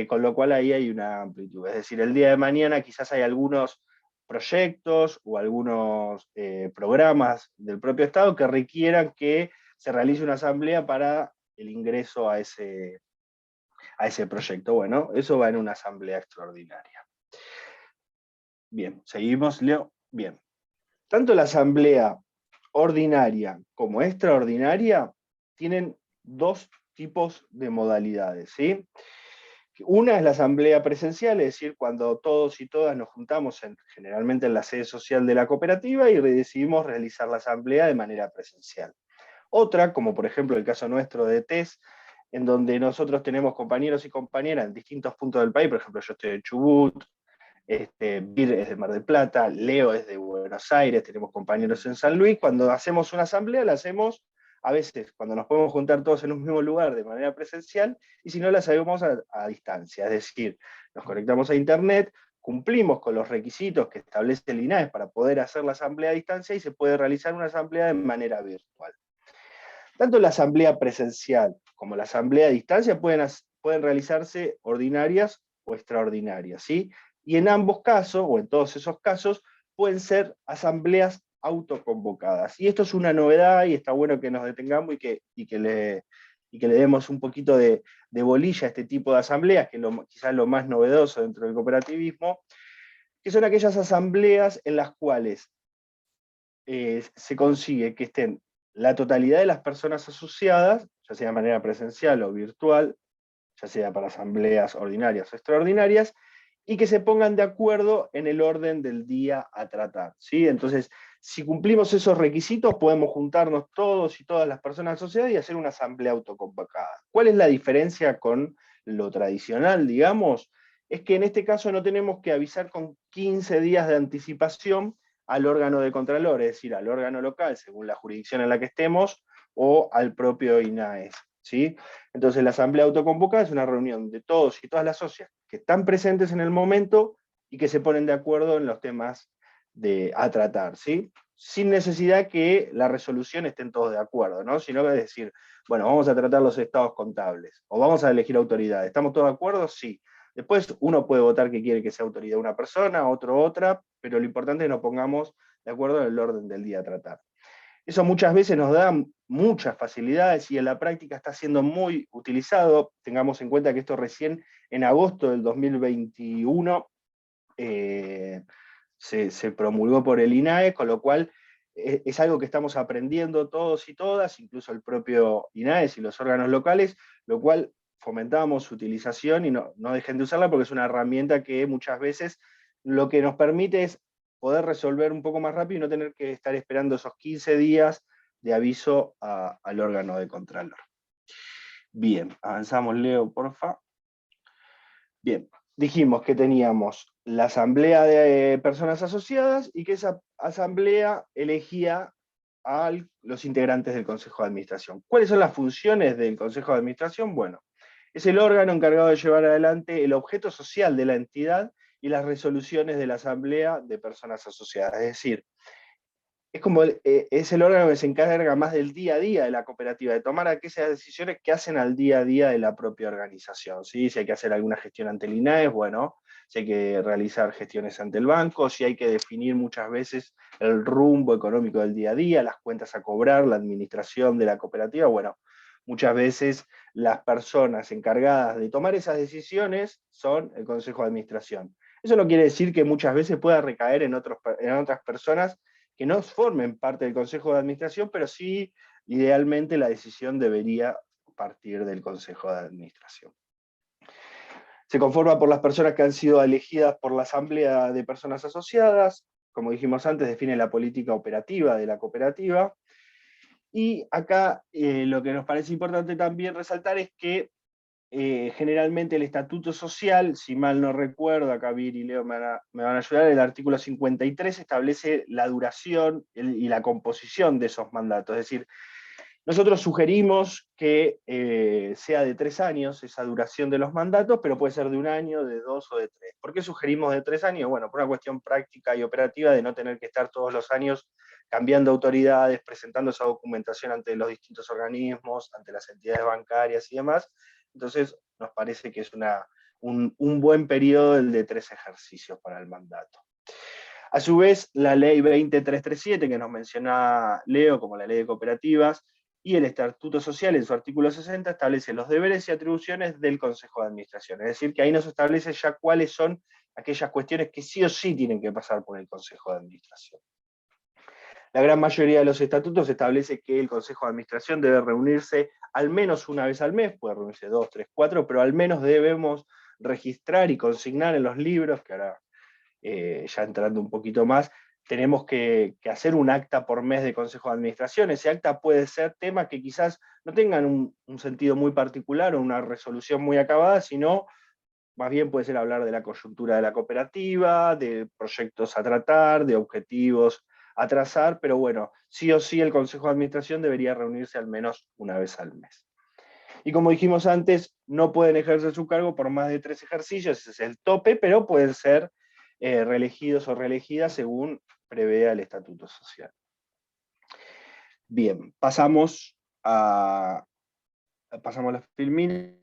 con lo cual ahí hay una amplitud. Es decir, el día de mañana quizás hay algunos proyectos o algunos programas del propio Estado que requieran que se realice una asamblea para el ingreso a ese proyecto. Bueno, eso va en una asamblea extraordinaria. Bien, seguimos, Leo. Bien. Tanto la asamblea ordinaria como extraordinaria tienen dos tipos de modalidades, ¿sí? Una es la asamblea presencial, es decir, cuando todos y todas nos juntamos generalmente en la sede social de la cooperativa y decidimos realizar la asamblea de manera presencial. Otra, como por ejemplo el caso nuestro de TES, en donde nosotros tenemos compañeros y compañeras en distintos puntos del país, por ejemplo yo estoy de Chubut, Bir es de Mar del Plata, Leo es de Buenos Aires, tenemos compañeros en San Luis. Cuando hacemos una asamblea la hacemos a veces cuando nos podemos juntar todos en un mismo lugar de manera presencial, y si no la hacemos a distancia, es decir, nos conectamos a internet, cumplimos con los requisitos que establece el INAES para poder hacer la asamblea a distancia y se puede realizar una asamblea de manera virtual. Tanto la asamblea presencial como la asamblea a distancia pueden realizarse ordinarias o extraordinarias, ¿sí? Y en ambos casos, o en todos esos casos, pueden ser asambleas autoconvocadas. Y esto es una novedad y está bueno que nos detengamos y que le demos un poquito de bolilla a este tipo de asambleas, que es quizás lo más novedoso dentro del cooperativismo, que son aquellas asambleas en las cuales se consigue que estén la totalidad de las personas asociadas, ya sea de manera presencial o virtual, ya sea para asambleas ordinarias o extraordinarias, y que se pongan de acuerdo en el orden del día a tratar, ¿sí? Entonces, si cumplimos esos requisitos, podemos juntarnos todos y todas las personas asociadas y hacer una asamblea autoconvocada. ¿Cuál es la diferencia con lo tradicional, digamos? Es que en este caso no tenemos que avisar con 15 días de anticipación al órgano de contralor, es decir, al órgano local, según la jurisdicción en la que estemos, o al propio INAES, ¿sí? Entonces la asamblea autoconvocada es una reunión de todos y todas las socias que están presentes en el momento y que se ponen de acuerdo en los temas a tratar, ¿sí? Sin necesidad que la resolución estén todos de acuerdo, ¿no? Sino que es decir, bueno, vamos a tratar los estados contables, o vamos a elegir autoridades. ¿Estamos todos de acuerdo? Sí. Después uno puede votar que quiere que sea autoridad una persona, otro otra, pero lo importante es que nos pongamos de acuerdo en el orden del día a tratar. Eso muchas veces nos da muchas facilidades y en la práctica está siendo muy utilizado. Tengamos en cuenta que esto recién en agosto del 2021 se promulgó por el INAE, con lo cual es algo que estamos aprendiendo todos y todas, incluso el propio INAES y los órganos locales, lo cual fomentamos su utilización y no dejen de usarla porque es una herramienta que muchas veces lo que nos permite es poder resolver un poco más rápido y no tener que estar esperando esos 15 días de aviso al órgano de contralor. Bien, avanzamos, Leo, porfa. Bien, dijimos que teníamos la asamblea de personas asociadas y que esa asamblea elegía a los integrantes del Consejo de Administración. ¿Cuáles son las funciones del Consejo de Administración? Bueno, es el órgano encargado de llevar adelante el objeto social de la entidad y las resoluciones de la asamblea de personas asociadas. Es decir, es el órgano que se encarga más del día a día de la cooperativa, de tomar aquellas decisiones que hacen al día a día de la propia organización, ¿sí? Si hay que hacer alguna gestión ante el INAES, bueno, si hay que realizar gestiones ante el banco, si hay que definir muchas veces el rumbo económico del día a día, las cuentas a cobrar, la administración de la cooperativa, bueno, muchas veces las personas encargadas de tomar esas decisiones son el Consejo de Administración. Eso no quiere decir que muchas veces pueda recaer en otras personas que no formen parte del Consejo de Administración, pero sí, idealmente, la decisión debería partir del Consejo de Administración. Se conforma por las personas que han sido elegidas por la Asamblea de Personas Asociadas. Como dijimos antes, define la política operativa de la cooperativa. Y acá lo que nos parece importante también resaltar es que generalmente el estatuto social, si mal no recuerdo, acá Vir y Leo me van a ayudar, el artículo 53 establece la duración y la composición de esos mandatos. Es decir, nosotros sugerimos que sea de 3 años esa duración de los mandatos, pero puede ser de 1 año, de 2 o de 3. ¿Por qué sugerimos de 3 años? Bueno, por una cuestión práctica y operativa de no tener que estar todos los años cambiando autoridades, presentando esa documentación ante los distintos organismos, ante las entidades bancarias y demás. Entonces, nos parece que es un buen periodo el de 3 ejercicios para el mandato. A su vez, la ley 20337, que nos menciona Leo como la ley de cooperativas, y el Estatuto Social, en su artículo 60, establece los deberes y atribuciones del Consejo de Administración. Es decir, que ahí nos establece ya cuáles son aquellas cuestiones que sí o sí tienen que pasar por el Consejo de Administración. La gran mayoría de los estatutos establece que el Consejo de Administración debe reunirse al menos una vez al mes, puede reunirse 2, 3, 4, pero al menos debemos registrar y consignar en los libros, que ahora ya entrando un poquito más, tenemos que hacer un acta por mes de Consejo de Administración. Ese acta puede ser temas que quizás no tengan un sentido muy particular o una resolución muy acabada, sino más bien puede ser hablar de la coyuntura de la cooperativa, de proyectos a tratar, de objetivos a trazar, pero bueno, sí o sí el Consejo de Administración debería reunirse al menos una vez al mes. Y como dijimos antes, no pueden ejercer su cargo por más de 3 ejercicios, ese es el tope, pero pueden ser reelegidos o reelegidas según prevea el Estatuto Social. Bien, pasamos a la filmina.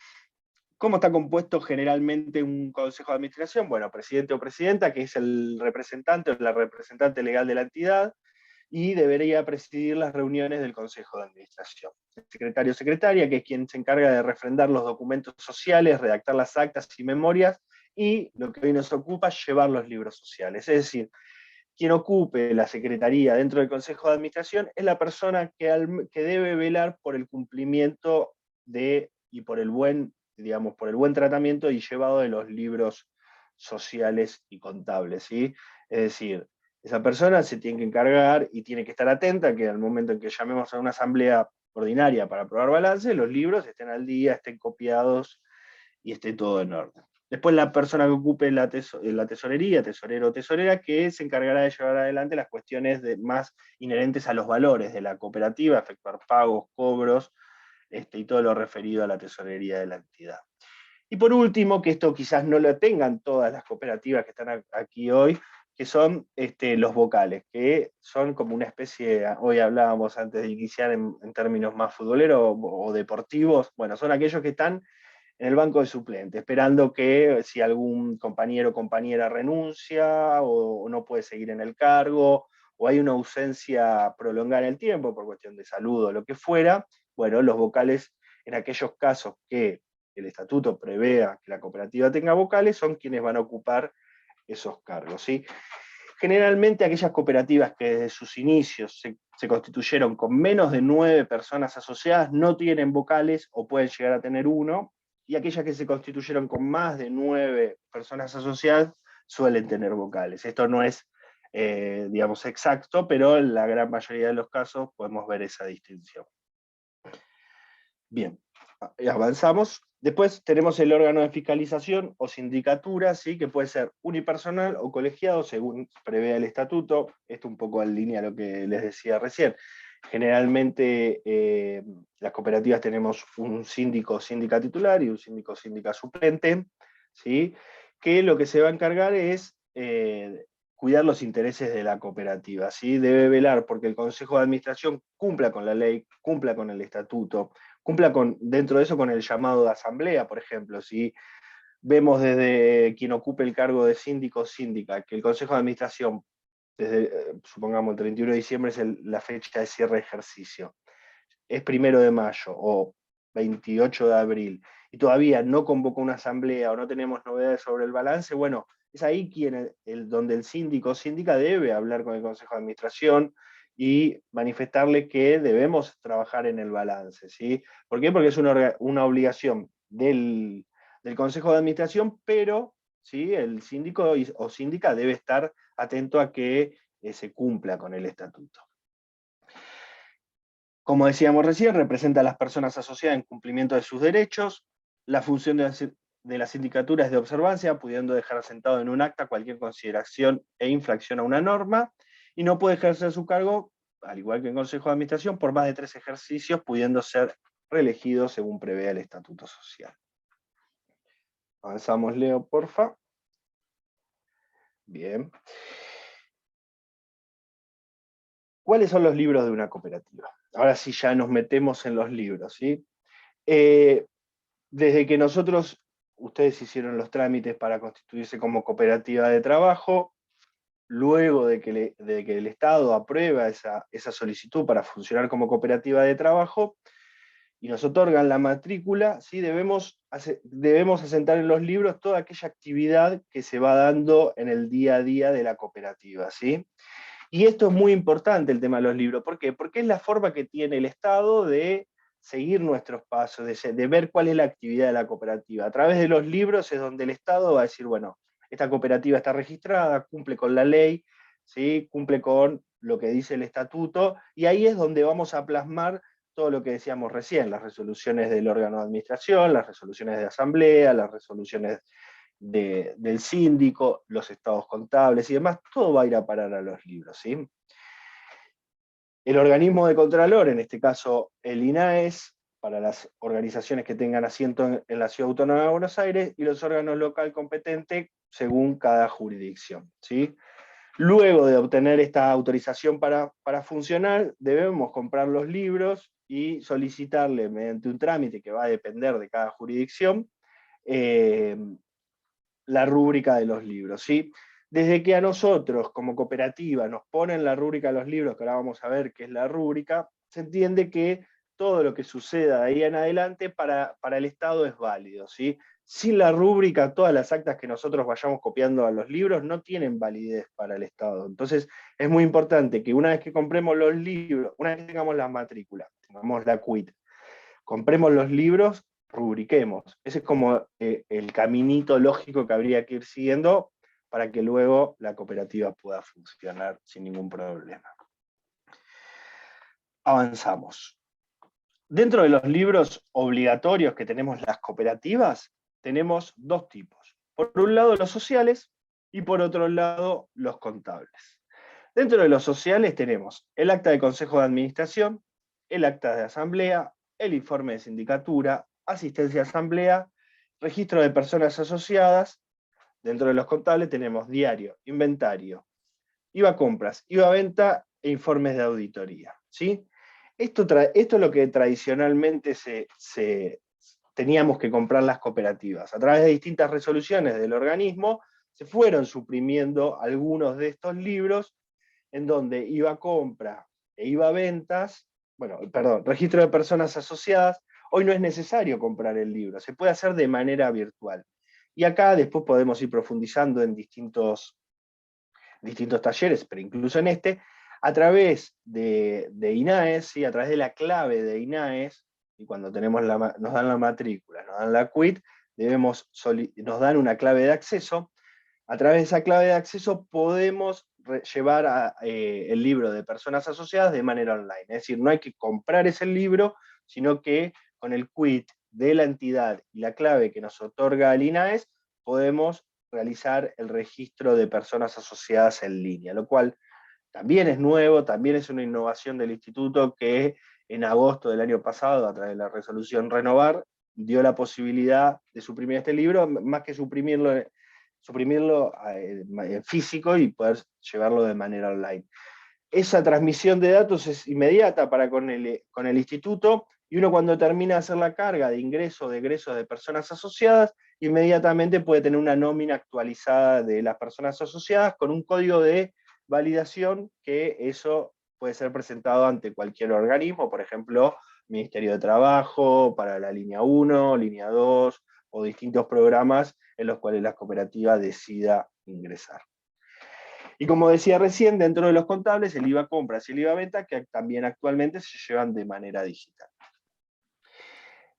¿Cómo está compuesto generalmente un consejo de administración? Bueno, presidente o presidenta, que es el representante o la representante legal de la entidad, y debería presidir las reuniones del consejo de administración. El secretario o secretaria, que es quien se encarga de refrendar los documentos sociales, redactar las actas y memorias, y lo que hoy nos ocupa, llevar los libros sociales. Es decir, quien ocupe la secretaría dentro del Consejo de Administración es la persona que debe velar por el cumplimiento y por el buen, digamos, por el buen tratamiento y llevado de los libros sociales y contables, ¿sí? Es decir, esa persona se tiene que encargar y tiene que estar atenta que al momento en que llamemos a una asamblea ordinaria para aprobar balance, los libros estén al día, estén copiados y esté todo en orden. Después la persona que ocupe la tesorería, tesorero o tesorera, que se encargará de llevar adelante las cuestiones más inherentes a los valores de la cooperativa, efectuar pagos, cobros, y todo lo referido a la tesorería de la entidad. Y por último, que esto quizás no lo tengan todas las cooperativas que están aquí hoy, que son los vocales, que son como una especie, hoy hablábamos antes de iniciar en términos más futboleros o deportivos, bueno, son aquellos que están en el banco de suplentes, esperando que si algún compañero o compañera renuncia o no puede seguir en el cargo, o hay una ausencia prolongada en el tiempo por cuestión de salud o lo que fuera, bueno, los vocales, en aquellos casos que el estatuto prevea que la cooperativa tenga vocales, son quienes van a ocupar esos cargos, ¿sí? Generalmente aquellas cooperativas que desde sus inicios se constituyeron con menos de 9 personas asociadas no tienen vocales o pueden llegar a tener uno, y aquellas que se constituyeron con más de 9 personas asociadas suelen tener vocales. Esto no es, digamos, exacto, pero en la gran mayoría de los casos podemos ver esa distinción. Bien, avanzamos. Después tenemos el órgano de fiscalización o sindicatura, ¿sí? Que puede ser unipersonal o colegiado según prevé el estatuto. Esto un poco en línea a lo que les decía recién. Generalmente las cooperativas tenemos un síndico o síndica titular y un síndico o síndica suplente, ¿sí? Que lo que se va a encargar es cuidar los intereses de la cooperativa, ¿sí? Debe velar porque el Consejo de Administración cumpla con la ley, cumpla con el estatuto, cumpla dentro de eso con el llamado de asamblea, por ejemplo. Si vemos desde quien ocupe el cargo de síndico o síndica que el Consejo de Administración, desde, supongamos, el 31 de diciembre es la fecha de cierre de ejercicio, es 1 de mayo o 28 de abril, y todavía no convocó una asamblea o no tenemos novedades sobre el balance, bueno, es ahí donde el síndico o síndica debe hablar con el Consejo de Administración y manifestarle que debemos trabajar en el balance, ¿sí? ¿Por qué? Porque es una obligación del del Consejo de Administración, pero ¿sí? El síndico o síndica debe estar atento a que se cumpla con el estatuto. Como decíamos recién, representa a las personas asociadas en cumplimiento de sus derechos. La función de la sindicatura es de observancia, pudiendo dejar asentado en un acta cualquier consideración e infracción a una norma, y no puede ejercer su cargo, al igual que el Consejo de Administración, por más de 3 ejercicios, pudiendo ser reelegido según prevé el Estatuto Social. Avanzamos, Leo, porfa. Bien. ¿Cuáles son los libros de una cooperativa? Ahora sí ya nos metemos en los libros, ¿sí? Desde que ustedes hicieron los trámites para constituirse como cooperativa de trabajo, luego de que el Estado aprueba esa solicitud para funcionar como cooperativa de trabajo, y nos otorgan la matrícula, ¿sí? debemos asentar en los libros toda aquella actividad que se va dando en el día a día de la cooperativa, ¿sí? Y esto es muy importante, el tema de los libros. ¿Por qué? Porque es la forma que tiene el Estado de seguir nuestros pasos, de ver cuál es la actividad de la cooperativa. A través de los libros es donde el Estado va a decir, bueno, esta cooperativa está registrada, cumple con la ley, ¿sí? Cumple con lo que dice el estatuto, y ahí es donde vamos a plasmar todo lo que decíamos recién, las resoluciones del órgano de administración, las resoluciones de asamblea, las resoluciones del síndico, los estados contables y demás, todo va a ir a parar a los libros, ¿sí? El organismo de Contralor, en este caso el INAES, para las organizaciones que tengan asiento en la Ciudad Autónoma de Buenos Aires, y los órganos local competentes según cada jurisdicción, ¿sí? Luego de obtener esta autorización para funcionar, debemos comprar los libros y solicitarle mediante un trámite que va a depender de cada jurisdicción, la rúbrica de los libros, ¿sí? Desde que a nosotros, como cooperativa, nos ponen la rúbrica de los libros, que ahora vamos a ver qué es la rúbrica, se entiende que todo lo que suceda de ahí en adelante para el Estado es válido, ¿sí? Sin la rúbrica, todas las actas que nosotros vayamos copiando a los libros no tienen validez para el Estado. Entonces, es muy importante que una vez que compremos los libros, una vez que tengamos la matrícula, tengamos la CUIT, compremos los libros, rubriquemos. Ese es como el caminito lógico que habría que ir siguiendo para que luego la cooperativa pueda funcionar sin ningún problema. Avanzamos. Dentro de los libros obligatorios que tenemos las cooperativas, tenemos dos tipos. Por un lado los sociales y por otro lado los contables. Dentro de los sociales tenemos el acta de consejo de administración, el acta de asamblea, el informe de sindicatura, asistencia a asamblea, registro de personas asociadas. Dentro de los contables tenemos diario, inventario, IVA compras, IVA venta e informes de auditoría, ¿sí? Esto es lo que tradicionalmente teníamos que comprar las cooperativas. A través de distintas resoluciones del organismo se fueron suprimiendo algunos de estos libros en donde IVA compra e IVA ventas, registro de personas asociadas, hoy no es necesario comprar el libro, se puede hacer de manera virtual. Y acá después podemos ir profundizando en distintos talleres, pero incluso en este, a través de INAES, ¿sí? A través de la clave de INAES, y cuando nos dan la matrícula, nos dan la CUIT, nos dan una clave de acceso. A través de esa clave de acceso podemos llevar el libro de personas asociadas de manera online. Es decir, no hay que comprar ese libro, sino que con el quit de la entidad y la clave que nos otorga el INAES, podemos realizar el registro de personas asociadas en línea, lo cual también es nuevo, también es una innovación del instituto que en agosto del año pasado, a través de la resolución Renovar, dio la posibilidad de suprimir este libro, más que suprimirlo en físico y poder llevarlo de manera online. Esa transmisión de datos es inmediata con el instituto, y uno cuando termina de hacer la carga de ingresos, de egresos de personas asociadas, inmediatamente puede tener una nómina actualizada de las personas asociadas con un código de validación que eso puede ser presentado ante cualquier organismo, por ejemplo, Ministerio de Trabajo, para la línea 1, línea 2, o distintos programas en los cuales la cooperativa decida ingresar. Y como decía recién, dentro de los contables, el IVA compras y el IVA venta, que también actualmente se llevan de manera digital.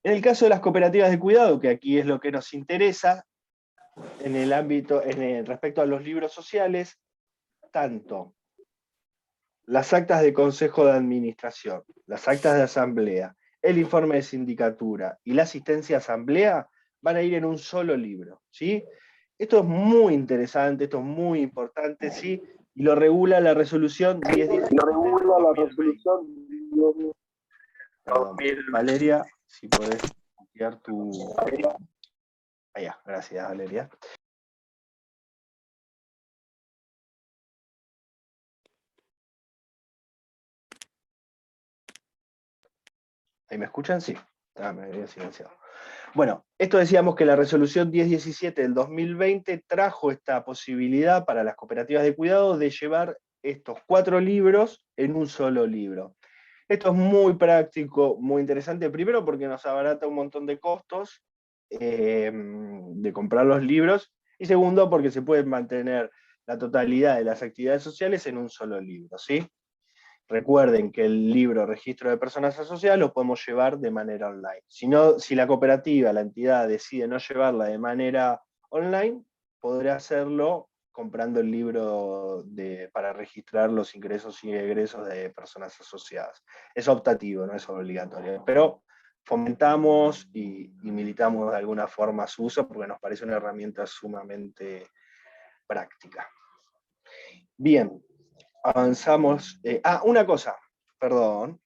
En el caso de las cooperativas de cuidado, que aquí es lo que nos interesa, en el ámbito, respecto a los libros sociales, tanto las actas de consejo de administración, las actas de asamblea, el informe de sindicatura y la asistencia a asamblea van a ir en un solo libro, ¿sí? Esto es muy interesante, esto es muy importante, ¿sí? Y lo regula la resolución 1017 del 2020. Perdón. Valeria, si podés copiar tu... Allá, gracias, Valeria. ¿Ahí me escuchan? Sí. Me había silenciado. Bueno, esto decíamos que la resolución 1017 del 2020 trajo esta posibilidad para las cooperativas de cuidado de llevar estos 4 libros en un solo libro. Esto es muy práctico, muy interesante, primero porque nos abarata un montón de costos de comprar los libros, y segundo porque se puede mantener la totalidad de las actividades sociales en un solo libro, ¿sí? Recuerden que el libro Registro de Personas Asociadas lo podemos llevar de manera online. Si la cooperativa, la entidad, decide no llevarla de manera online, podrá hacerlo comprando el libro para registrar los ingresos y egresos de personas asociadas. Es optativo, no es obligatorio, pero fomentamos y militamos de alguna forma su uso porque nos parece una herramienta sumamente práctica. Bien, avanzamos. Una cosa, perdón.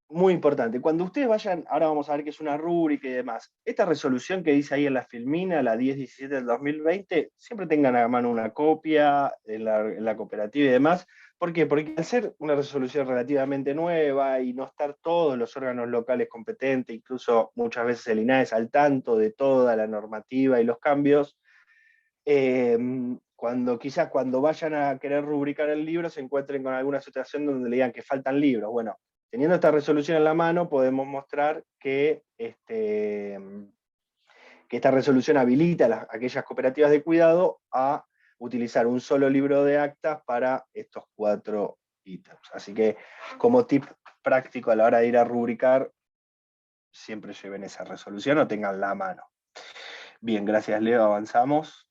Muy importante. Cuando ustedes vayan, ahora vamos a ver qué es una rúbrica y demás. Esta resolución que dice ahí en la filmina, la 1017 del 2020, siempre tengan a mano una copia en la cooperativa y demás. ¿Por qué? Porque al ser una resolución relativamente nueva y no estar todos los órganos locales competentes, incluso muchas veces el INAES al tanto de toda la normativa y los cambios, quizás cuando vayan a querer rubricar el libro se encuentren con alguna situación donde le digan que faltan libros. Bueno, teniendo esta resolución en la mano, podemos mostrar que esta resolución habilita a aquellas cooperativas de cuidado a utilizar un solo libro de actas para estos 4 ítems. Así que, como tip práctico a la hora de ir a rubricar, siempre lleven esa resolución o tenganla a mano. Bien, gracias Leo, avanzamos.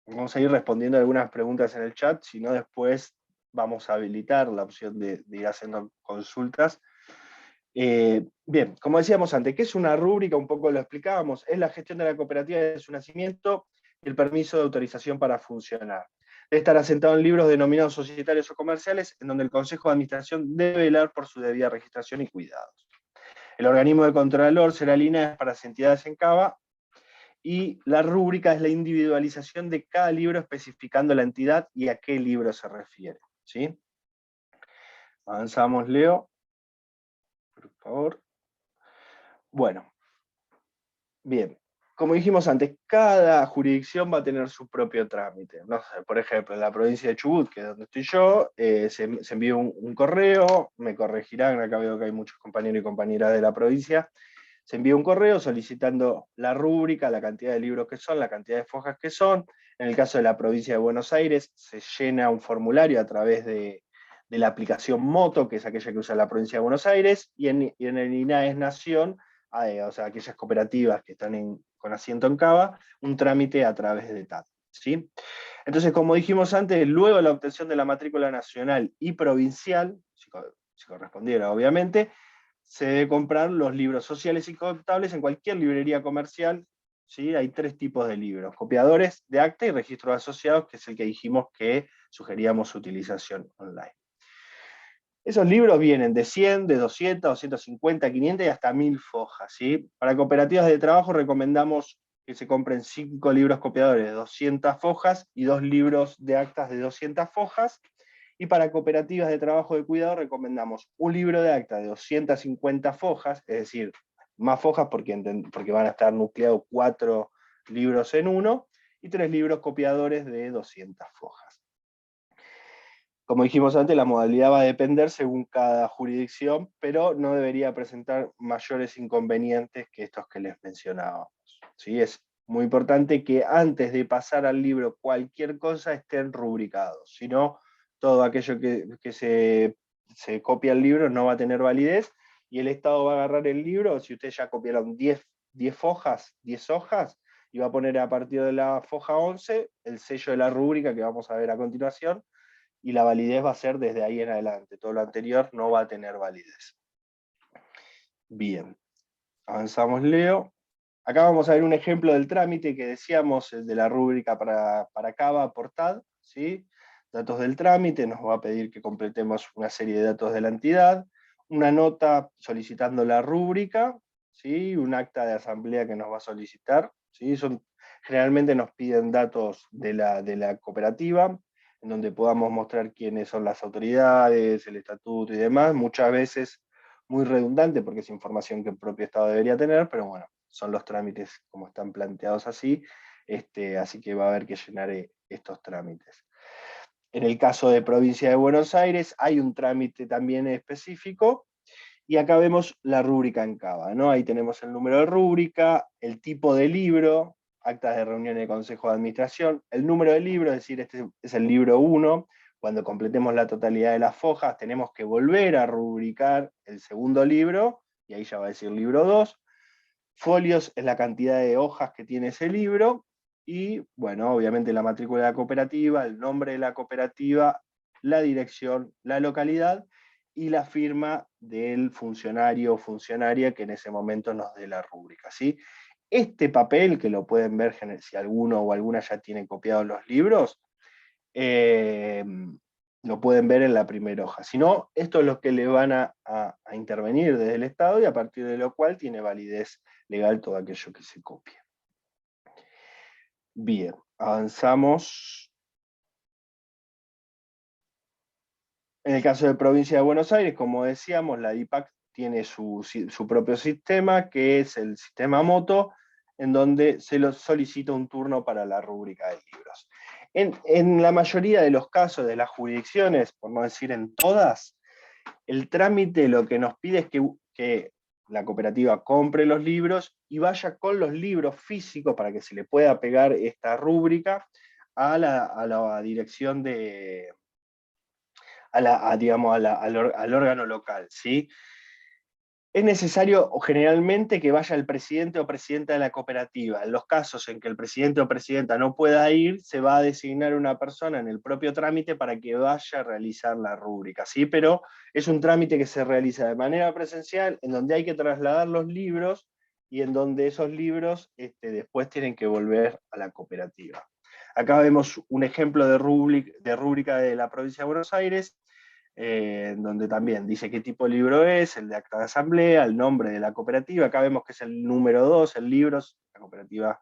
Vamos a ir respondiendo algunas preguntas en el chat, si no después vamos a habilitar la opción de ir haciendo consultas. Bien, como decíamos antes, ¿qué es una rúbrica? Un poco lo explicábamos, es la gestión de la cooperativa de su nacimiento y el permiso de autorización para funcionar. Debe estar asentado en libros denominados societarios o comerciales, en donde el Consejo de Administración debe velar por su debida registración y cuidados. El organismo de contralor será el INAES para las entidades en CABA, y la rúbrica es la individualización de cada libro especificando la entidad y a qué libro se refiere, ¿sí? Avanzamos, Leo, por favor. Bueno, bien. Como dijimos antes, cada jurisdicción va a tener su propio trámite. No sé, por ejemplo, en la provincia de Chubut, que es donde estoy yo, se envió un correo, me corregirán, acá veo que hay muchos compañeros y compañeras de la provincia. Se envía un correo solicitando la rúbrica, la cantidad de libros que son, la cantidad de fojas que son. En el caso de la provincia de Buenos Aires, se llena un formulario a través de la aplicación Moto, que es aquella que usa la provincia de Buenos Aires, y en el INAES Nación, o sea, aquellas cooperativas que están con asiento en Cava, un trámite a través de TAT, ¿sí? Entonces, como dijimos antes, luego de la obtención de la matrícula nacional y provincial, si correspondiera obviamente, se debe comprar los libros sociales y contables en cualquier librería comercial, ¿sí? Hay 3 tipos de libros: copiadores de acta y registros asociados, que es el que dijimos que sugeríamos su utilización online. Esos libros vienen de 100, de 200, 250, 500 y hasta 1000 fojas, ¿sí? Para cooperativas de trabajo recomendamos que se compren 5 libros copiadores de 200 fojas y 2 libros de actas de 200 fojas. Y para cooperativas de trabajo de cuidado recomendamos un libro de acta de 250 fojas, es decir, más fojas porque van a estar nucleados 4 libros en uno, y 3 libros copiadores de 200 fojas. Como dijimos antes, la modalidad va a depender según cada jurisdicción, pero no debería presentar mayores inconvenientes que estos que les mencionábamos, ¿sí? Es muy importante que antes de pasar al libro cualquier cosa estén rubricados, si no, todo aquello que se se copia el libro no va a tener validez, y el Estado va a agarrar el libro, si ustedes ya copiaron 10 hojas, y va a poner a partir de la foja 11 el sello de la rúbrica que vamos a ver a continuación, y la validez va a ser desde ahí en adelante. Todo lo anterior no va a tener validez. Bien, avanzamos, Leo. Acá vamos a ver un ejemplo del trámite que decíamos, el de la rúbrica para Cava por TAD, ¿sí? Datos del trámite, nos va a pedir que completemos una serie de datos de la entidad, una nota solicitando la rúbrica, ¿sí? Un acta de asamblea que nos va a solicitar, ¿sí? Generalmente nos piden datos de la cooperativa, en donde podamos mostrar quiénes son las autoridades, el estatuto y demás, muchas veces muy redundante porque es información que el propio Estado debería tener, pero bueno, son los trámites como están planteados así, así que va a haber que llenar estos trámites. En el caso de Provincia de Buenos Aires hay un trámite también específico, y acá vemos la rúbrica en Cava, ¿no? Ahí tenemos el número de rúbrica, el tipo de libro, actas de reunión de Consejo de Administración, el número de libro, es decir, este es el libro 1, cuando completemos la totalidad de las fojas tenemos que volver a rubricar el segundo libro, y ahí ya va a decir libro 2, folios es la cantidad de hojas que tiene ese libro, y bueno, obviamente la matrícula de la cooperativa, el nombre de la cooperativa, la dirección, la localidad, y la firma del funcionario o funcionaria que en ese momento nos dé la rúbrica, ¿sí? Este papel, que lo pueden ver si alguno o alguna ya tiene copiado los libros, lo pueden ver en la primera hoja. Si no, esto es lo que le van a intervenir desde el Estado, y a partir de lo cual tiene validez legal todo aquello que se copie. Bien, avanzamos. En el caso de Provincia de Buenos Aires, como decíamos, la DIPAC tiene su propio sistema, que es el sistema Moto, en donde se los solicita un turno para la rúbrica de libros. En la mayoría de los casos de las jurisdicciones, por no decir en todas, el trámite lo que nos pide es que la cooperativa compre los libros y vaya con los libros físicos para que se le pueda pegar esta rúbrica a la dirección de... al órgano local, ¿sí? Es necesario generalmente que vaya el presidente o presidenta de la cooperativa. En los casos en que el presidente o presidenta no pueda ir, se va a designar una persona en el propio trámite para que vaya a realizar la rúbrica, ¿sí? Pero es un trámite que se realiza de manera presencial, en donde hay que trasladar los libros, y en donde esos libros después tienen que volver a la cooperativa. Acá vemos un ejemplo de rúbrica de la Provincia de Buenos Aires, donde también dice qué tipo de libro es, el de acta de asamblea, el nombre de la cooperativa. Acá vemos que es el número 2, el libro, la cooperativa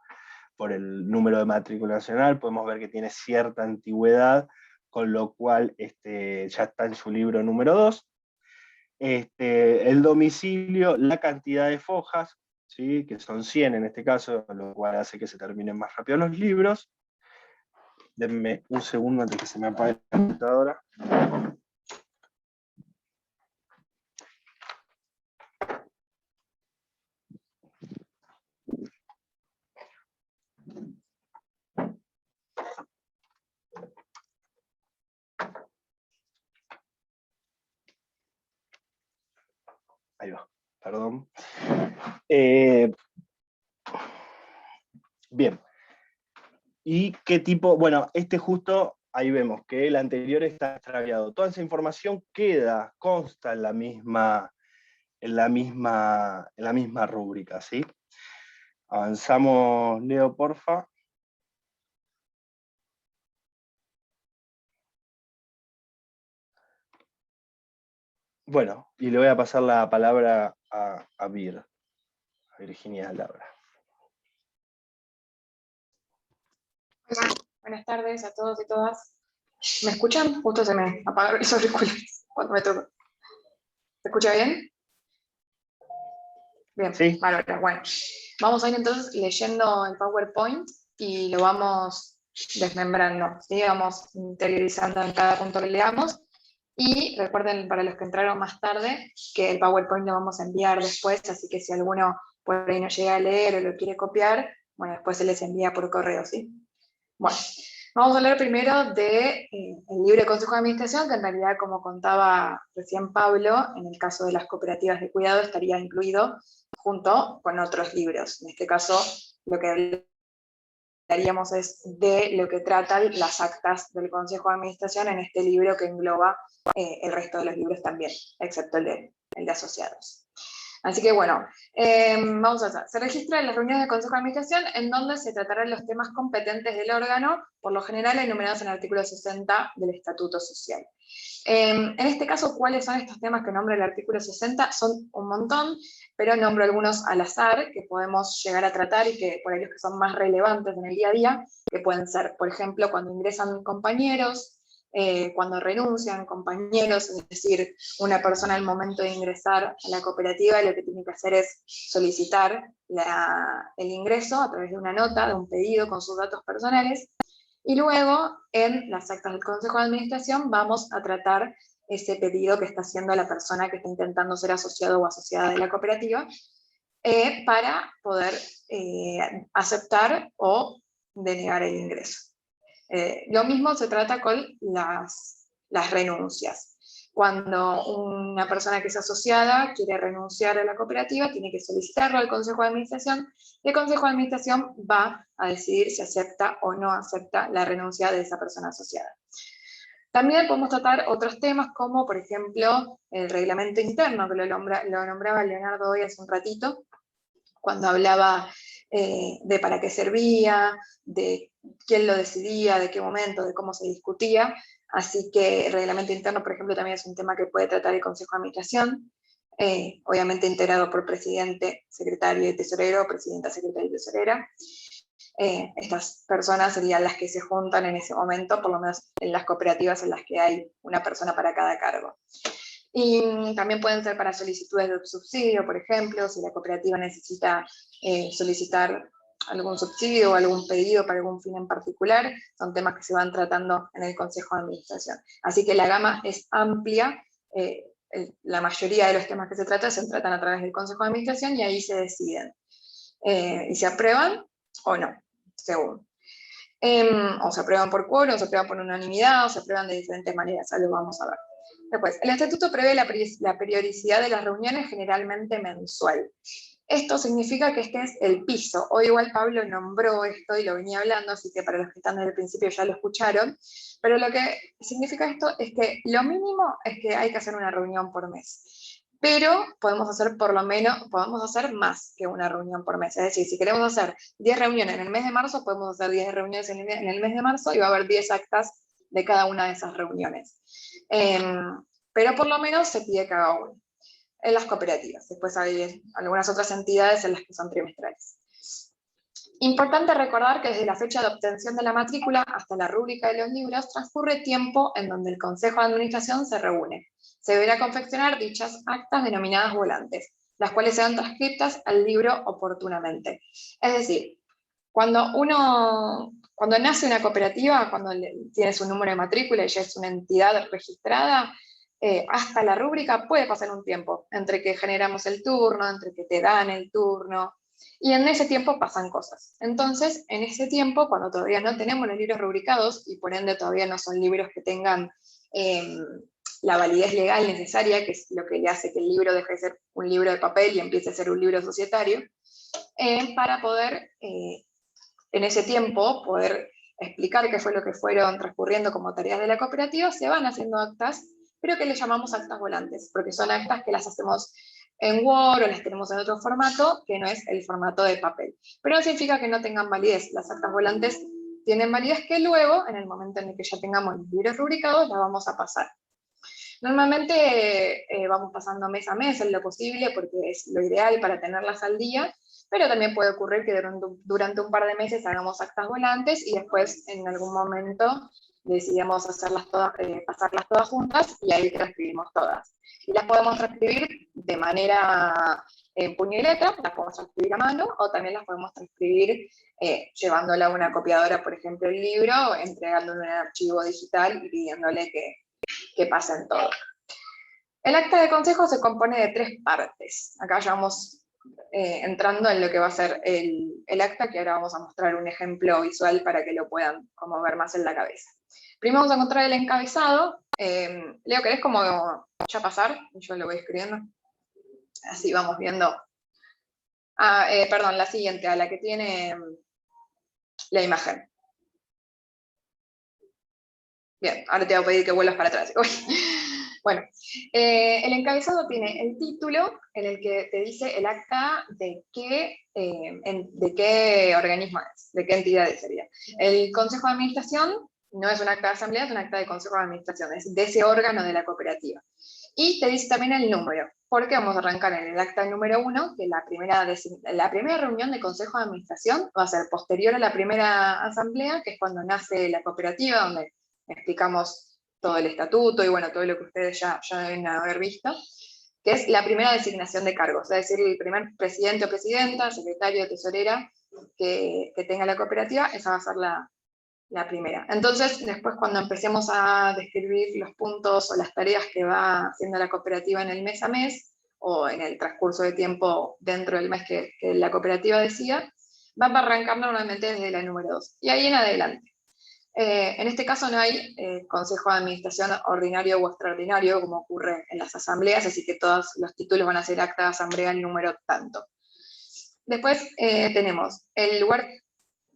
por el número de matrícula nacional, podemos ver que tiene cierta antigüedad, con lo cual ya está en su libro número 2. El domicilio, la cantidad de fojas, ¿sí? Que son 100 en este caso, lo cual hace que se terminen más rápido los libros. Denme un segundo antes que se me apague la computadora. Ahí va, perdón. Bien. ¿Y qué tipo? Bueno, justo, ahí vemos que el anterior está extraviado. Toda esa información consta en la misma rúbrica, ¿sí? Avanzamos, Leo, porfa. Bueno, y le voy a pasar la palabra a Virginia Labra. Hola, buenas tardes a todos y todas. ¿Me escuchan? Justo se me apagaron los auriculares cuando me tocó. ¿Se escucha bien? Bien, Sí. vale, bueno. Vamos a ir entonces leyendo el PowerPoint y lo vamos desmembrando, ¿sí? Vamos interiorizando en cada punto que leamos. Y recuerden, para los que entraron más tarde, que el PowerPoint lo vamos a enviar después, así que si alguno por ahí no llega a leer o lo quiere copiar, bueno, después se les envía por correo, ¿sí? Bueno, Vamos a hablar primero del libro de consejo de administración, que en realidad, como contaba recién Pablo, en el caso de las cooperativas de cuidado estaría incluido junto con otros libros. En este caso, lo que hablaríamos es de lo que tratan las actas del consejo de administración en este libro que engloba el resto de los libros también, excepto el de asociados. Así que bueno, vamos a hacer. Se registran las reuniones de consejo de administración en donde se tratarán los temas competentes del órgano, por lo general enumerados en el artículo 60 del Estatuto Social. En este caso, ¿cuáles son estos temas que nombra el artículo 60? Son un montón, pero nombro algunos al azar que podemos llegar a tratar y que por aquellos que son más relevantes en el día a día, que pueden ser, por ejemplo, cuando ingresan compañeros, cuando renuncian compañeros, es decir, una persona al momento de ingresar a la cooperativa lo que tiene que hacer es solicitar el ingreso a través de una nota, de un pedido con sus datos personales, y luego en las actas del Consejo de Administración vamos a tratar ese pedido que está haciendo la persona que está intentando ser asociado o asociada de la cooperativa, para poder aceptar o denegar el ingreso. Lo mismo se trata con las renuncias. Cuando una persona que es asociada quiere renunciar a la cooperativa, tiene que solicitarlo al Consejo de Administración, y el Consejo de Administración va a decidir si acepta o no acepta la renuncia de esa persona asociada. También podemos tratar otros temas como, por ejemplo, el reglamento interno, que lo nombraba Leonardo hoy hace un ratito, cuando hablaba de para qué servía, de quién lo decidía, de qué momento, de cómo se discutía. Así que el reglamento interno, por ejemplo, también es un tema que puede tratar el Consejo de Administración, obviamente integrado por presidente, secretario y tesorero, presidenta, secretaria y tesorera. Estas personas serían las que se juntan en ese momento, por lo menos en las cooperativas en las que hay una persona para cada cargo. Y también pueden ser para solicitudes de subsidio, por ejemplo, si la cooperativa necesita solicitar algún subsidio o algún pedido para algún fin en particular, son temas que se van tratando en el Consejo de Administración. Así que la gama es amplia, la mayoría de los temas que se tratan a través del Consejo de Administración y ahí se deciden. Y se aprueban o no, según. O se aprueban por quórum, o se aprueban por unanimidad, o se aprueban de diferentes maneras, ya lo vamos a ver. Después, el estatuto prevé la periodicidad de las reuniones, generalmente mensual. Esto significa que este es el piso. Hoy igual Pablo nombró esto y lo venía hablando, así que para los que están desde el principio ya lo escucharon, pero lo que significa esto es que lo mínimo es que hay que hacer una reunión por mes. Pero podemos hacer más que una reunión por mes. Es decir, si queremos hacer 10 reuniones en el mes de marzo, podemos hacer 10 reuniones en el mes de marzo y va a haber 10 actas de cada una de esas reuniones. Pero por lo menos se pide cada uno. En las cooperativas. Después hay algunas otras entidades en las que son trimestrales. Importante recordar que desde la fecha de obtención de la matrícula hasta la rúbrica de los libros transcurre tiempo en donde el Consejo de Administración se reúne. Se deberá confeccionar dichas actas denominadas volantes, las cuales sean transcriptas al libro oportunamente. Es decir, cuando nace una cooperativa, cuando tiene su número de matrícula y ya es una entidad registrada, hasta la rúbrica puede pasar un tiempo, entre que generamos el turno, entre que te dan el turno, y en ese tiempo pasan cosas. Entonces, en ese tiempo, cuando todavía no tenemos los libros rubricados, y por ende todavía no son libros que tengan la validez legal necesaria, que es lo que le hace que el libro deje de ser un libro de papel y empiece a ser un libro societario, para poder, en ese tiempo, poder explicar qué fue lo que fueron transcurriendo como tareas de la cooperativa, se van haciendo actas, pero que le llamamos actas volantes, porque son actas que las hacemos en Word o las tenemos en otro formato, que no es el formato de papel. Pero no significa que no tengan validez. Las actas volantes tienen validez que luego, en el momento en el que ya tengamos los libros rubricados, las vamos a pasar. Normalmente vamos pasando mes a mes en lo posible, porque es lo ideal para tenerlas al día, pero también puede ocurrir que durante un par de meses hagamos actas volantes y después en algún momento decidimos pasarlas todas juntas y ahí transcribimos todas. Y las podemos transcribir de manera en puño y letra, las podemos transcribir a mano, o también las podemos transcribir llevándola a una copiadora, por ejemplo, el libro, entregándole un archivo digital y pidiéndole que pasen todo. El acta de consejo se compone de 3 partes. Acá ya vamos entrando en lo que va a ser el el acta, que ahora vamos a mostrar un ejemplo visual para que lo puedan como ver más en la cabeza. Primero vamos a encontrar el encabezado. Leo, ¿querés como ya pasar? Yo lo voy escribiendo. Así vamos viendo. Perdón, la siguiente, a la que tiene la imagen. Bien, ahora te voy a pedir que vuelvas para atrás. Uy. Bueno, el encabezado tiene el título en el que te dice el acta de qué organismo es, de qué entidad sería. El Consejo de Administración no es un acta de asamblea, es un acta de Consejo de Administración, es de ese órgano de la cooperativa. Y te dice también el número, porque vamos a arrancar en el acta número 1, que la primera reunión de Consejo de Administración va a ser posterior a la primera asamblea, que es cuando nace la cooperativa, donde explicamos todo el estatuto y bueno, todo lo que ustedes ya deben haber visto, que es la primera designación de cargos, es decir, el primer presidente o presidenta, secretario o tesorera que tenga la cooperativa, esa va a ser la primera. Entonces, después cuando empecemos a describir los puntos o las tareas que va haciendo la cooperativa en el mes a mes, o en el transcurso de tiempo dentro del mes que la cooperativa decida, va a arrancar normalmente desde la número 2, y ahí en adelante. En este caso no hay consejo de administración ordinario o extraordinario, como ocurre en las asambleas, así que todos los títulos van a ser acta de asamblea el número tanto. Después tenemos el lugar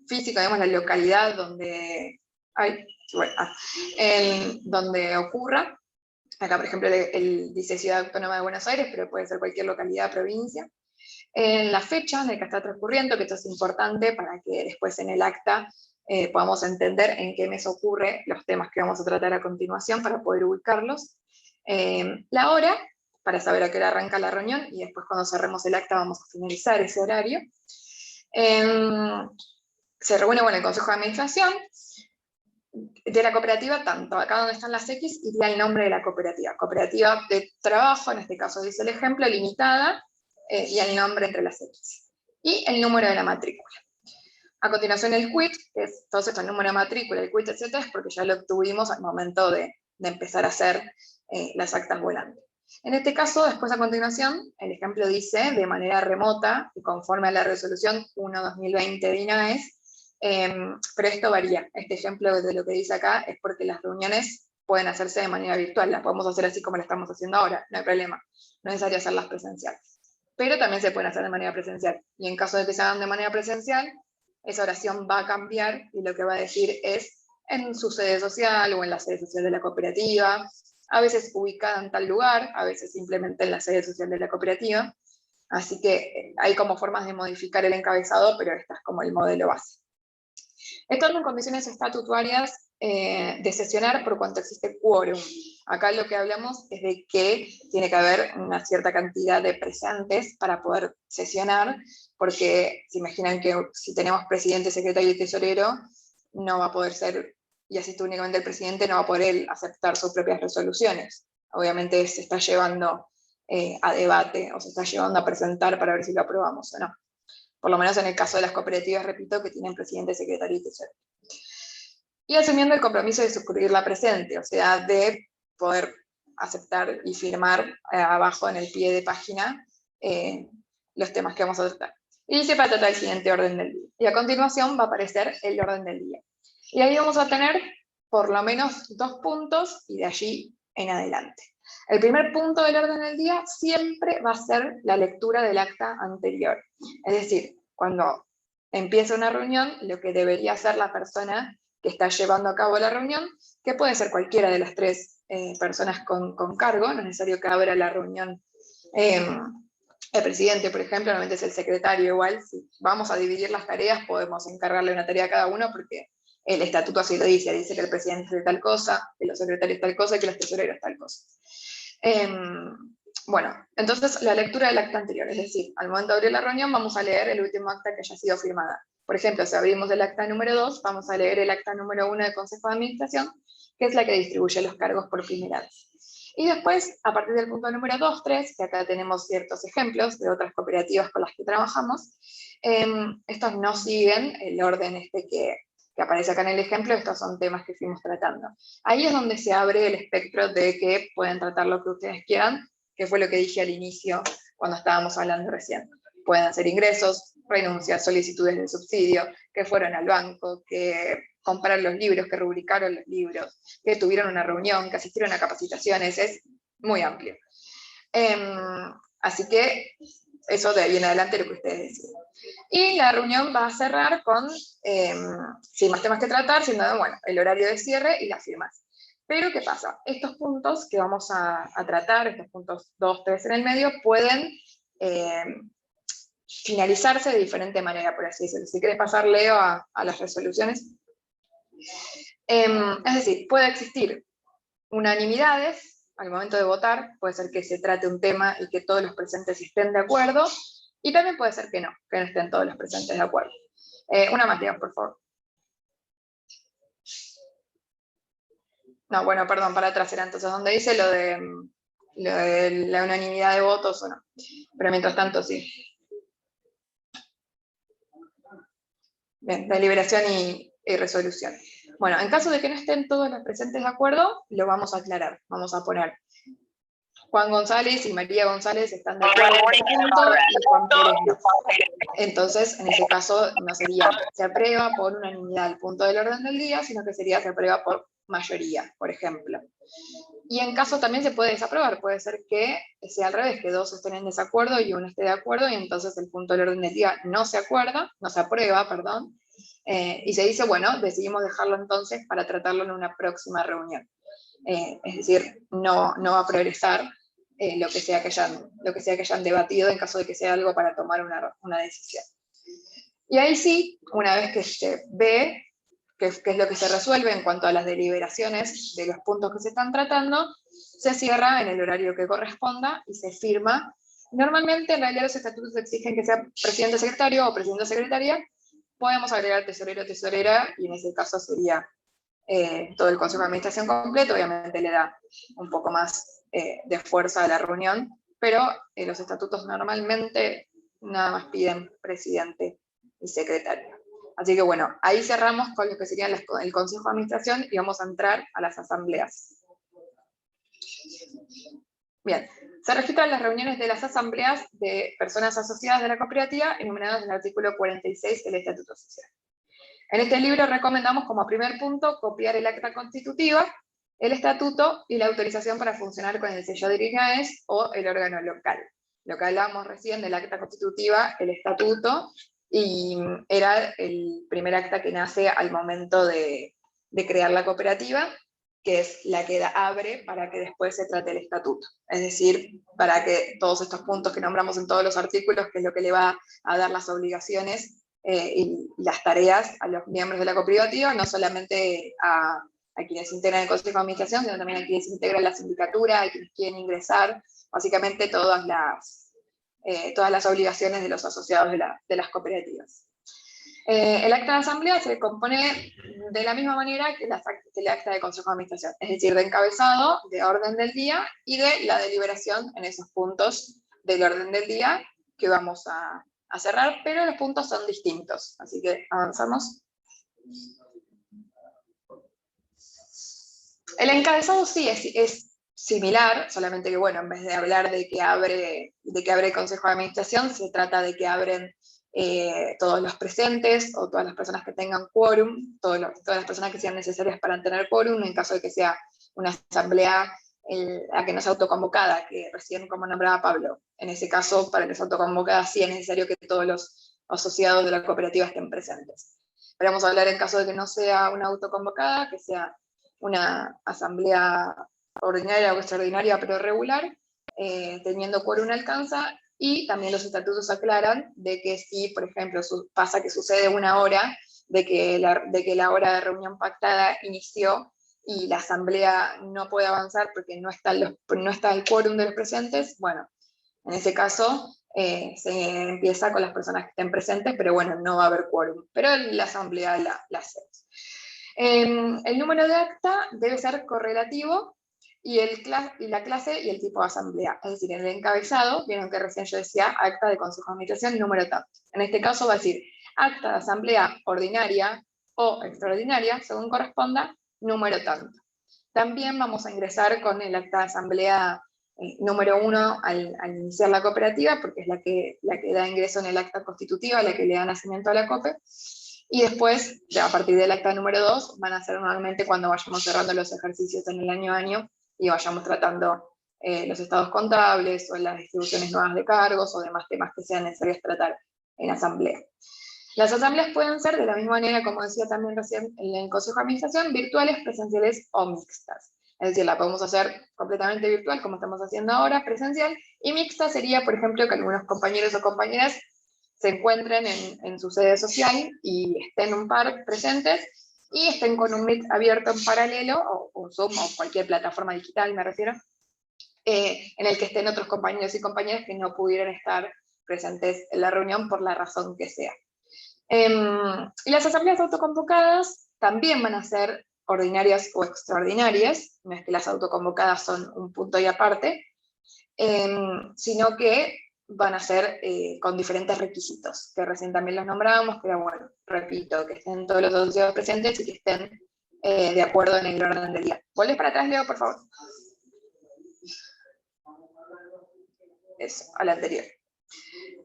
físico, digamos, la localidad donde, donde ocurra. Acá, por ejemplo, dice Ciudad Autónoma de Buenos Aires, pero puede ser cualquier localidad, provincia. En la fecha en la que está transcurriendo, que esto es importante para que después en el acta podamos entender en qué mes ocurre los temas que vamos a tratar a continuación para poder ubicarlos. La hora, para saber a qué hora arranca la reunión, y después cuando cerremos el acta vamos a finalizar ese horario. Se reúne el Consejo de Administración de la cooperativa, tanto acá donde están las X, iría el nombre de la cooperativa. Cooperativa de trabajo, en este caso dice el ejemplo, limitada, y el nombre entre las X. Y el número de la matrícula. A continuación el quit, que es todo esto, el número de matrícula, el quit, etc., es porque ya lo obtuvimos al momento de empezar a hacer las actas volantes. En este caso, después a continuación, el ejemplo dice de manera remota, y conforme a la resolución 1/2020 de INAES, pero esto varía. Este ejemplo de lo que dice acá es porque las reuniones pueden hacerse de manera virtual, las podemos hacer así como la estamos haciendo ahora, no hay problema, no es necesario hacerlas presenciales. Pero también se pueden hacer de manera presencial, y en caso de que se hagan de manera presencial, esa oración va a cambiar y lo que va a decir es en su sede social o en la sede social de la cooperativa, a veces ubicada en tal lugar, a veces simplemente en la sede social de la cooperativa. Así que hay como formas de modificar el encabezado, pero esta es como el modelo base. Estando en condiciones estatutarias de sesionar por cuanto existe quórum. Acá lo que hablamos es de que tiene que haber una cierta cantidad de presentes para poder sesionar, porque se imaginan que si tenemos presidente, secretario y tesorero, no va a poder ser, y asiste únicamente el presidente, no va a poder aceptar sus propias resoluciones. Obviamente se está llevando a debate, o se está llevando a presentar para ver si lo aprobamos o no. Por lo menos en el caso de las cooperativas, repito, que tienen presidente, secretario y tesorero. Y asumiendo el compromiso de suscribir la presente, o sea, de poder aceptar y firmar abajo en el pie de página los temas que vamos a tratar. Y dice para tratar el siguiente orden del día. Y a continuación va a aparecer el orden del día. Y ahí vamos a tener por lo menos 2 puntos y de allí en adelante. El primer punto del orden del día siempre va a ser la lectura del acta anterior. Es decir, cuando empieza una reunión, lo que debería hacer la persona que está llevando a cabo la reunión, que puede ser cualquiera de las 3 personas con cargo, no es necesario que abra la reunión el presidente, por ejemplo, normalmente es el secretario igual. Si vamos a dividir las tareas, podemos encargarle una tarea a cada uno, porque el estatuto así lo dice que el presidente hace tal cosa, que los secretarios tal cosa y que los tesoreros tal cosa. Bueno, entonces la lectura del acta anterior, es decir, al momento de abrir la reunión vamos a leer el último acta que haya sido firmada. Por ejemplo, si abrimos el acta número 2, vamos a leer el acta número 1 del Consejo de Administración, que es la que distribuye los cargos por primera vez. Y después, a partir del punto número 2, 3, que acá tenemos ciertos ejemplos de otras cooperativas con las que trabajamos, estos no siguen el orden que aparece acá en el ejemplo, estos son temas que fuimos tratando. Ahí es donde se abre el espectro de que pueden tratar lo que ustedes quieran, que fue lo que dije al inicio cuando estábamos hablando recién. Pueden hacer ingresos, renuncias, solicitudes de subsidio, que fueron al banco, que compraron los libros, que rubricaron los libros, que tuvieron una reunión, que asistieron a capacitaciones, es muy amplio. Así que eso de ahí en adelante lo que ustedes deciden. Y la reunión va a cerrar con, sin más temas que tratar, siendo, bueno, el horario de cierre y las firmas. Pero, ¿qué pasa? Estos puntos que vamos a tratar, estos puntos 2, 3 en el medio, pueden finalizarse de diferente manera, por así decirlo. Si quiere pasar, Leo, a las resoluciones. Es decir, puede existir unanimidades al momento de votar, puede ser que se trate un tema y que todos los presentes estén de acuerdo, y también puede ser que no estén todos los presentes de acuerdo. Una más, Leo, por favor. No, bueno, perdón, para atrás era entonces donde dice lo de la unanimidad de votos o no. Pero mientras tanto, sí. Bien, deliberación y resolución. Bueno, en caso de que no estén todos los presentes de acuerdo, lo vamos a aclarar. Vamos a poner Juan González y María González están de acuerdo en este punto y Juan Pérez no. Entonces, en ese caso, no sería se aprueba por unanimidad el punto del orden del día, sino que sería se aprueba por mayoría, por ejemplo. Y en caso también se puede desaprobar, puede ser que sea al revés, que 2 estén en desacuerdo y 1 esté de acuerdo, y entonces el punto del orden del día no se aprueba, perdón, y se dice, bueno, decidimos dejarlo entonces para tratarlo en una próxima reunión. Es decir, no va a progresar lo que sea que hayan debatido en caso de que sea algo para tomar una decisión. Y ahí sí, una vez que se ve qué es lo que se resuelve en cuanto a las deliberaciones de los puntos que se están tratando, se cierra en el horario que corresponda y se firma. Normalmente, en realidad, los estatutos exigen que sea presidente secretario o presidente secretaria. Podemos agregar tesorero o tesorera, y en ese caso sería todo el consejo de administración completo. Obviamente le da un poco más de fuerza a la reunión, pero los estatutos normalmente nada más piden presidente y secretario. Así que bueno, ahí cerramos con lo que sería el Consejo de Administración y vamos a entrar a las asambleas. Bien, se registran las reuniones de las asambleas de personas asociadas de la cooperativa enumeradas en el artículo 46 del Estatuto Social. En este libro recomendamos como primer punto copiar el acta constitutiva, el estatuto y la autorización para funcionar con el sello de INAES o el órgano local. Lo que hablábamos recién del acta constitutiva, el estatuto, y era el primer acta que nace al momento de crear la cooperativa, que es la que abre para que después se trate el estatuto. Es decir, para que todos estos puntos que nombramos en todos los artículos, que es lo que le va a dar las obligaciones y las tareas a los miembros de la cooperativa, no solamente a quienes integran el Consejo de Administración, sino también a quienes integran la sindicatura, a quienes quieren ingresar, básicamente todas las obligaciones de los asociados de las cooperativas. El acta de asamblea se compone de la misma manera que el acta de Consejo de Administración, es decir, de encabezado, de orden del día y de la deliberación en esos puntos del orden del día que vamos a cerrar, pero los puntos son distintos, así que avanzamos. El encabezado sí es similar, solamente que, bueno, en vez de hablar de que abre el Consejo de Administración, se trata de que abren todos los presentes o todas las personas que tengan quórum, todas las personas que sean necesarias para tener quórum, en caso de que sea una asamblea a que no sea autoconvocada, que recién como nombraba Pablo. En ese caso, para que sea autoconvocada, sí es necesario que todos los asociados de la cooperativa estén presentes. Pero vamos a hablar en caso de que no sea una autoconvocada, que sea una asamblea ordinaria o extraordinaria, pero regular, teniendo quórum alcanza, y también los estatutos aclaran de que si, por ejemplo, pasa que sucede una hora de que la hora de reunión pactada inició y la asamblea no puede avanzar porque no está el quórum de los presentes, bueno, en ese caso se empieza con las personas que estén presentes, pero bueno, no va a haber quórum, pero la asamblea la hacemos. El número de acta debe ser correlativo y la clase y el tipo de asamblea. Es decir, en el encabezado, vieron que recién yo decía acta de Consejo de Administración número tanto. En este caso va a decir acta de asamblea ordinaria o extraordinaria, según corresponda, número tanto. También vamos a ingresar con el acta de asamblea número 1 al iniciar la cooperativa, porque es la que da ingreso en el acta constitutiva, la que le da nacimiento a la COPE, y después, a partir del acta número 2, van a ser normalmente cuando vayamos cerrando los ejercicios en el año a año, y vayamos tratando los estados contables, o las distribuciones nuevas de cargos, o demás temas que sean necesarios tratar en asamblea. Las asambleas pueden ser, de la misma manera, como decía también recién en el Consejo de Administración, virtuales, presenciales o mixtas. Es decir, la podemos hacer completamente virtual, como estamos haciendo ahora, presencial, y mixta sería, por ejemplo, que algunos compañeros o compañeras se encuentren en su sede social y estén un par presentes, y estén con un Meet abierto en paralelo, o Zoom, o cualquier plataforma digital, me refiero, en el que estén otros compañeros y compañeras que no pudieran estar presentes en la reunión por la razón que sea. Y las asambleas autoconvocadas también van a ser ordinarias o extraordinarias, no es que las autoconvocadas son un punto y aparte, sino que van a ser con diferentes requisitos, que recién también los nombrábamos, que era, bueno, repito, que estén todos los asociados presentes y que estén de acuerdo en el orden del día. ¿Vuelves para atrás, Leo, por favor? Eso, a la anterior.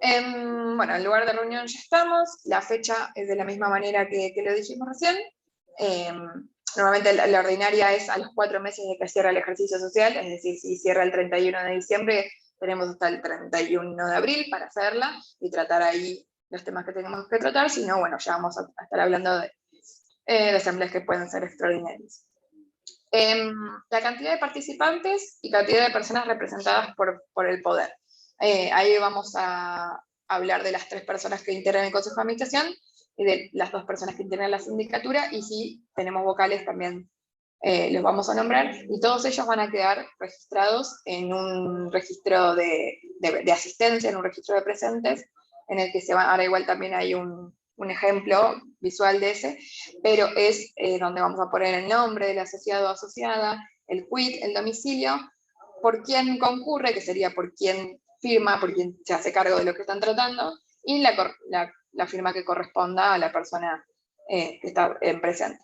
Bueno, el lugar de reunión ya estamos, la fecha es de la misma manera que lo dijimos recién. Normalmente la ordinaria es a los 4 meses de que cierra el ejercicio social, es decir, si cierra el 31 de diciembre, tenemos hasta el 31 de abril para hacerla y tratar ahí los temas que tenemos que tratar, si no, bueno, ya vamos a estar hablando de asambleas que pueden ser extraordinarias. La cantidad de participantes y cantidad de personas representadas por el poder. Ahí vamos a hablar de las 3 personas que integran el Consejo de Administración y de las 2 personas que integran la sindicatura, y si tenemos vocales también los vamos a nombrar, y todos ellos van a quedar registrados en un registro de asistencia, en un registro de presentes, en el que se va, ahora igual también hay un ejemplo visual de ese, pero es donde vamos a poner el nombre del asociado o asociada, el quit, el domicilio, por quién concurre, que sería por quién firma, por quién se hace cargo de lo que están tratando, y la firma que corresponda a la persona que está presente.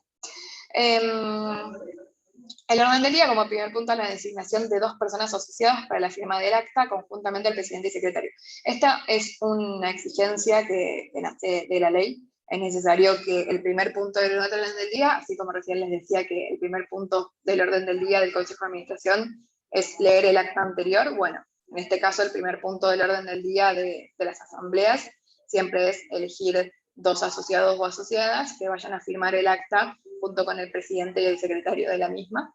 El orden del día, como primer punto, la designación de 2 personas asociadas para la firma del acta conjuntamente al presidente y secretario. Esta es una exigencia que nace de la ley. Es necesario que el primer punto del orden del día, así como recién les decía que el primer punto del orden del día del Consejo de Administración es leer el acta anterior, bueno, en este caso el primer punto del orden del día de las asambleas siempre es elegir 2 asociados o asociadas que vayan a firmar el acta junto con el presidente y el secretario de la misma,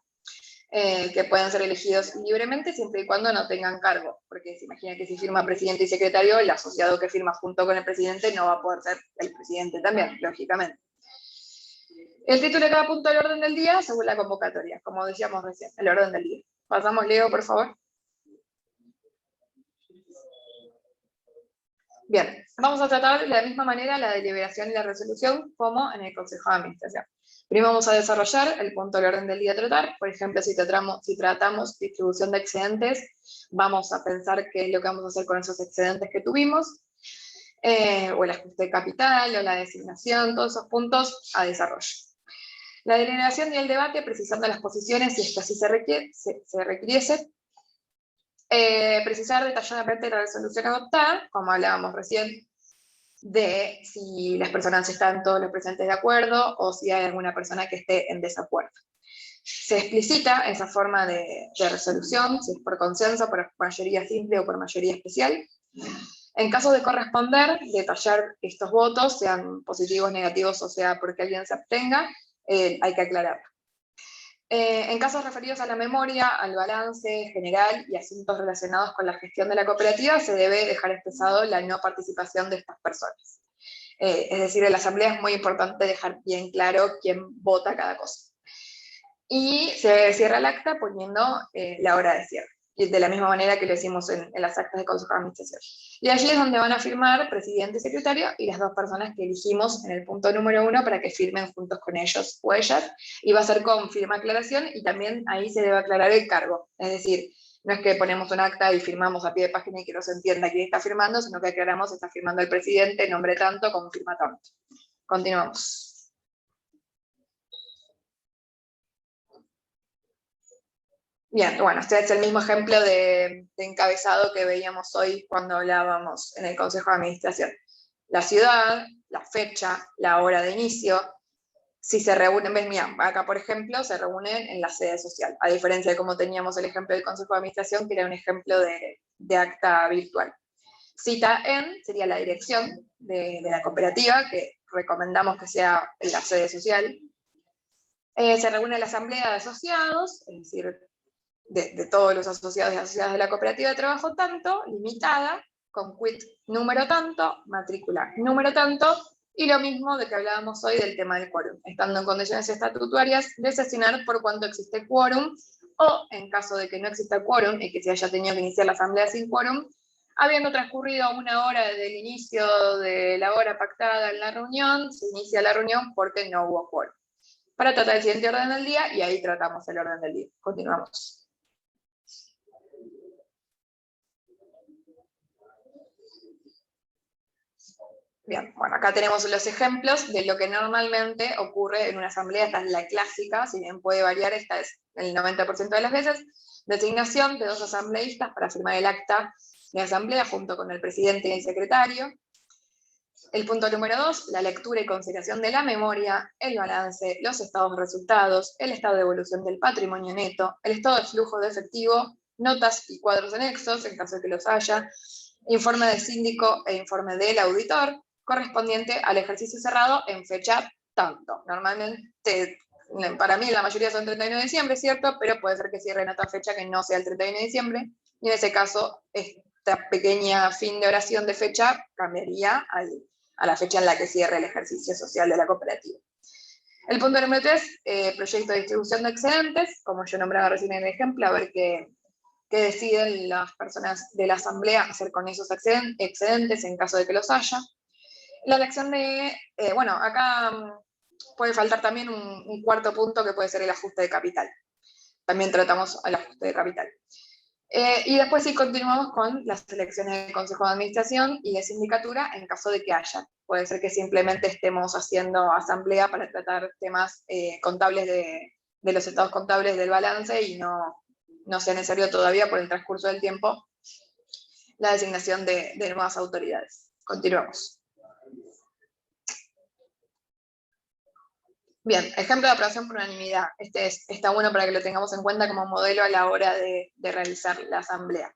que pueden ser elegidos libremente siempre y cuando no tengan cargo, porque se imagina que si firma presidente y secretario, el asociado que firma junto con el presidente no va a poder ser el presidente también, lógicamente. El título de cada punto del orden del día según la convocatoria, como decíamos recién, el orden del día. Pasamos, Leo, por favor. Bien, vamos a tratar de la misma manera la deliberación y la resolución como en el Consejo de Administración. Primero vamos a desarrollar el punto del orden del día a tratar. Por ejemplo, si tratamos distribución de excedentes, vamos a pensar qué es lo que vamos a hacer con esos excedentes que tuvimos, o el ajuste de capital, o la designación, todos esos puntos a desarrollo. La deliberación y el debate, precisando las posiciones, si esto así se requiriese. Precisar detalladamente la resolución adoptada, como hablábamos recién, de si las personas están todos los presentes de acuerdo o si hay alguna persona que esté en desacuerdo. Se explicita esa forma de resolución, si es por consenso, por mayoría simple o por mayoría especial. En caso de corresponder, detallar estos votos, sean positivos, negativos, o sea, porque alguien se abstenga, hay que aclararlo. En casos referidos a la memoria, al balance general y asuntos relacionados con la gestión de la cooperativa, se debe dejar expresado la no participación de estas personas. Es decir, en la asamblea es muy importante dejar bien claro quién vota cada cosa. Y se cierra el acta poniendo la hora de cierre, y de la misma manera que lo hicimos en las actas de Consejo de Administración. Y allí es donde van a firmar presidente y secretario y las 2 personas que elegimos en el punto número 1 para que firmen juntos con ellos o ellas, y va a ser con firma aclaración, y también ahí se debe aclarar el cargo. Es decir, no es que ponemos un acta y firmamos a pie de página y que no se entienda quién está firmando, sino que aclaramos, está firmando el presidente, nombre tanto, como firma tanto. Continuamos. Bien, bueno, este es el mismo ejemplo de encabezado que veíamos hoy cuando hablábamos en el Consejo de Administración. La ciudad, la fecha, la hora de inicio. Si se reúnen, ves, mira, acá por ejemplo se reúnen en la sede social, a diferencia de como teníamos el ejemplo del Consejo de Administración, que era un ejemplo de acta virtual. Cita en sería la dirección de la cooperativa, que recomendamos que sea en la sede social. Se reúne la asamblea de asociados, es decir, de todos los asociados y asociadas de la cooperativa de trabajo tanto, limitada, con quit número tanto, matrícula número tanto, y lo mismo de que hablábamos hoy del tema del quórum, estando en condiciones estatutarias de sesionar por cuanto existe quórum, o en caso de que no exista quórum y que se haya tenido que iniciar la asamblea sin quórum, habiendo transcurrido 1 hora desde el inicio de la hora pactada en la reunión, se inicia la reunión porque no hubo quórum. Para tratar el siguiente orden del día, y ahí tratamos el orden del día. Continuamos. Bien, bueno, acá tenemos los ejemplos de lo que normalmente ocurre en una asamblea. Esta es la clásica, si bien puede variar, esta es el 90% de las veces. Designación de 2 asambleístas para firmar el acta de asamblea junto con el presidente y el secretario. El punto número 2, la lectura y consideración de la memoria, el balance, los estados de resultados, el estado de evolución del patrimonio neto, el estado de flujo de efectivo, notas y cuadros anexos, en caso de que los haya, informe del síndico e informe del auditor, correspondiente al ejercicio cerrado en fecha tanto. Normalmente, para mí la mayoría son 31 de diciembre, ¿cierto? Pero puede ser que cierren otra fecha que no sea el 31 de diciembre, y en ese caso, esta pequeña fin de oración de fecha cambiaría a la fecha en la que cierre el ejercicio social de la cooperativa. El punto número 3, proyecto de distribución de excedentes, como yo nombraba recién en el ejemplo, a ver qué deciden las personas de la asamblea hacer con esos excedentes en caso de que los haya. La elección de, bueno, acá puede faltar también un cuarto punto que puede ser el ajuste de capital. También tratamos el ajuste de capital. Y después sí continuamos con las elecciones del Consejo de Administración y de Sindicatura en caso de que haya. Puede ser que simplemente estemos haciendo asamblea para tratar temas contables de los estados contables del balance y no sea necesario todavía por el transcurso del tiempo la designación de nuevas autoridades. Continuamos. Bien, ejemplo de aprobación por unanimidad. Está bueno para que lo tengamos en cuenta como modelo a la hora de realizar la asamblea.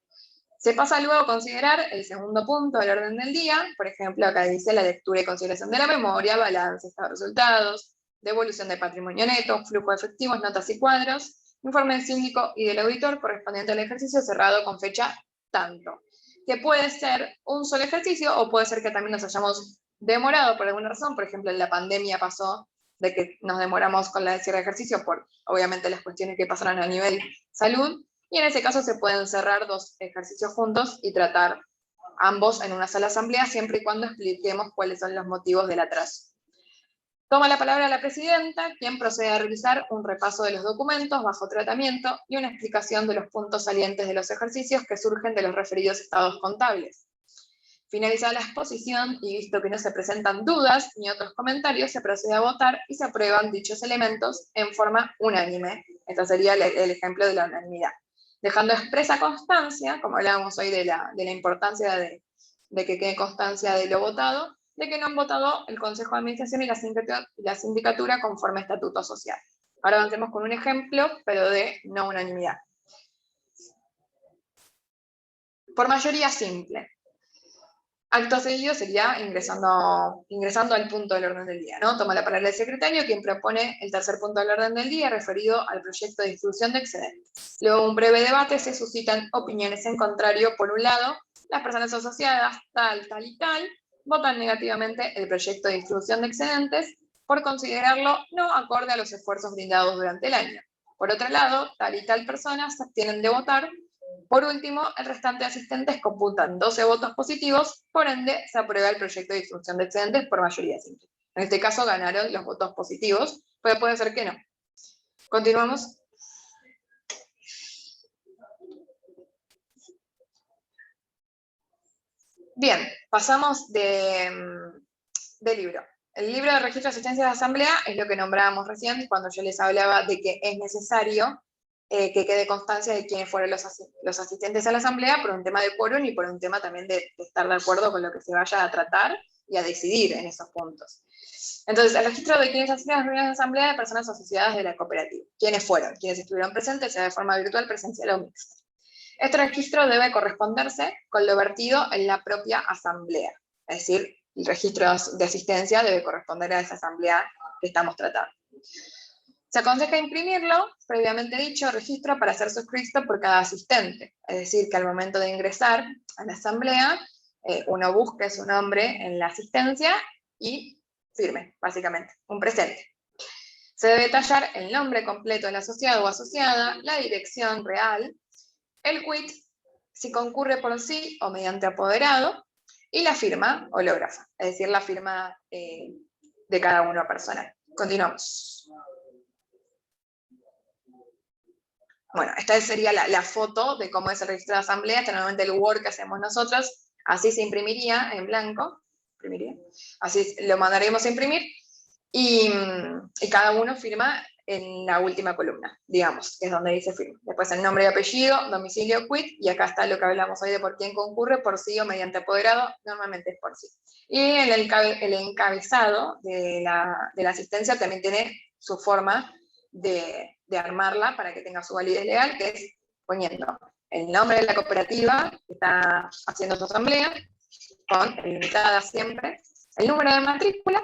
Se pasa luego a considerar el segundo punto del orden del día. Por ejemplo, acá dice la lectura y consideración de la memoria, balance, estado de resultados, devolución de patrimonio neto, flujo de efectivos, notas y cuadros, informe del síndico y del auditor correspondiente al ejercicio cerrado con fecha tanto. Que puede ser un solo ejercicio o puede ser que también nos hayamos demorado por alguna razón. Por ejemplo, en la pandemia pasó de que nos demoramos con la cierre de ejercicio por, obviamente, las cuestiones que pasaron a nivel salud, y en ese caso se pueden cerrar 2 ejercicios juntos y tratar ambos en una sola asamblea, siempre y cuando expliquemos cuáles son los motivos del atraso. Toma la palabra la presidenta, quien procede a realizar un repaso de los documentos bajo tratamiento y una explicación de los puntos salientes de los ejercicios que surgen de los referidos estados contables. Finalizada la exposición y visto que no se presentan dudas ni otros comentarios, se procede a votar y se aprueban dichos elementos en forma unánime. Este sería el ejemplo de la unanimidad. Dejando expresa constancia, como hablábamos hoy de la importancia de que quede constancia de lo votado, de que no han votado el Consejo de Administración y la Sindicatura conforme estatuto social. Ahora avancemos con un ejemplo, pero de no unanimidad. Por mayoría simple. Acto seguido sería ingresando al punto del orden del día, ¿no? Toma la palabra el secretario, quien propone el tercer punto del orden del día referido al proyecto de distribución de excedentes. Luego un breve debate, se suscitan opiniones en contrario. Por un lado, las personas asociadas, tal y tal, votan negativamente el proyecto de distribución de excedentes por considerarlo no acorde a los esfuerzos brindados durante el año. Por otro lado, tal y tal personas se abstienen de votar. Por último, el restante de asistentes computan 12 votos positivos, por ende se aprueba el proyecto de distribución de excedentes por mayoría simple. En este caso ganaron los votos positivos, pero puede ser que no. Continuamos. Bien, pasamos de libro. El libro de registro de asistencia de asamblea es lo que nombrábamos recién cuando yo les hablaba de que es necesario que quede constancia de quiénes fueron los asistentes a la asamblea por un tema de quórum y por un tema también de estar de acuerdo con lo que se vaya a tratar y a decidir en esos puntos. Entonces, el registro de quienes asisten a las reuniones de asamblea de personas asociadas de la cooperativa. ¿Quiénes fueron? Quienes estuvieron presentes, sea de forma virtual, presencial o mixta. Este registro debe corresponderse con lo vertido en la propia asamblea. Es decir, el registro de asistencia debe corresponder a esa asamblea que estamos tratando. Se aconseja imprimirlo, previamente dicho, registro para ser suscrito por cada asistente. Es decir, que al momento de ingresar a la asamblea, uno busque su nombre en la asistencia y firme, básicamente, un presente. Se debe detallar el nombre completo del asociado o asociada, la dirección real, el quit, si concurre por sí o mediante apoderado, y la firma hológrafa, es decir, la firma de cada uno personal. Continuamos. Bueno, esta sería la foto de cómo es el registro de asamblea. Este normalmente el Word que hacemos nosotros, así se imprimiría en blanco, así lo mandaremos a imprimir, y cada uno firma en la última columna, digamos, que es donde dice firma. Después el nombre y apellido, domicilio, quit, y acá está lo que hablamos hoy de por quién concurre, por sí o mediante apoderado, normalmente es por sí. Y el encabezado de la asistencia también tiene su forma de armarla para que tenga su validez legal, que es poniendo el nombre de la cooperativa que está haciendo su asamblea, con limitada siempre, el número de matrícula,